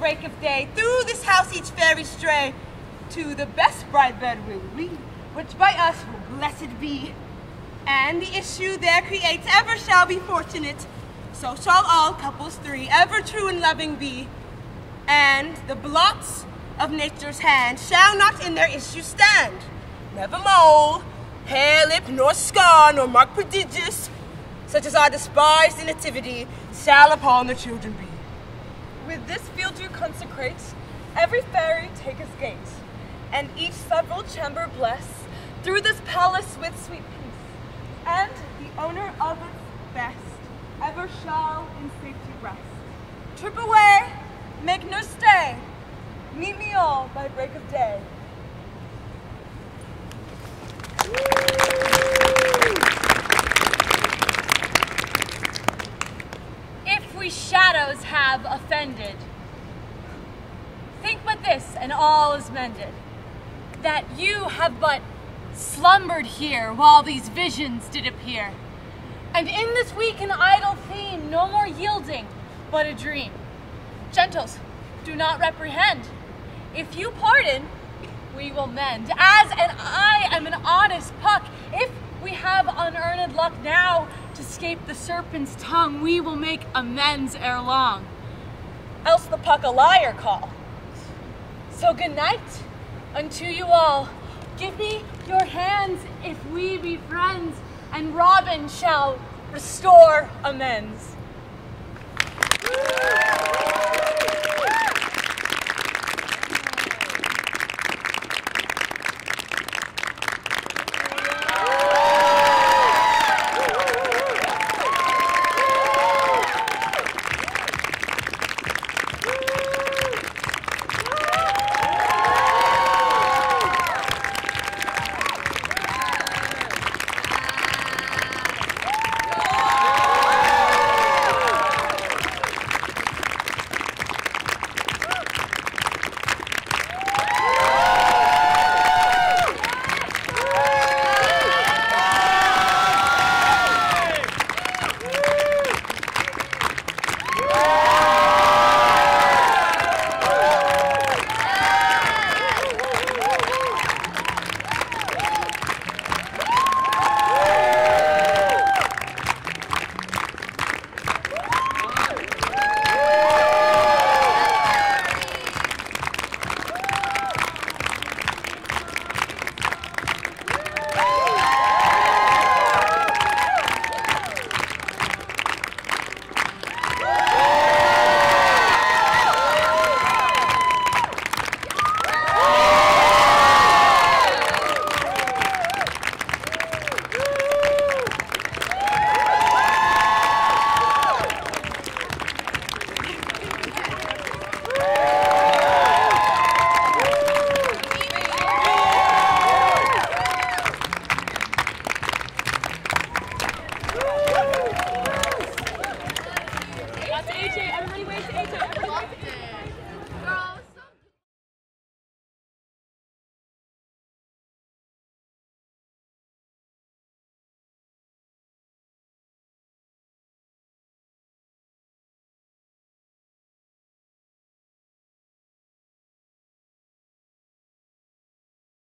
I: break of day, through this house each fairy stray, to the best bride bed will we, which by us will blessed be. And the issue there creates ever shall be fortunate, so shall all couples three ever true and loving be. And the blots of nature's hand shall not in their issue stand, never mole, hair, lip, nor scar, nor mark prodigious, such as I despise the nativity, shall upon the children be.
E: With this field you consecrate, every fairy take his gate, and each several chamber bless, through this palace with sweet peace, and the owner of its best ever shall in safety rest. Trip away, make no stay, meet me all by break of day.
C: If we shadows have offended, think but this, and all is mended, that you have but slumbered here while these visions did appear, and in this weak and idle theme no more yielding, but a dream. Gentles, do not reprehend. If you pardon, we will mend, as and I am an honest puck. If we have unearned luck now to escape the serpent's tongue, we will make amends ere long. Else the puck a liar call. So good night unto you all. Give me your hands if we be friends, and Robin shall restore amends.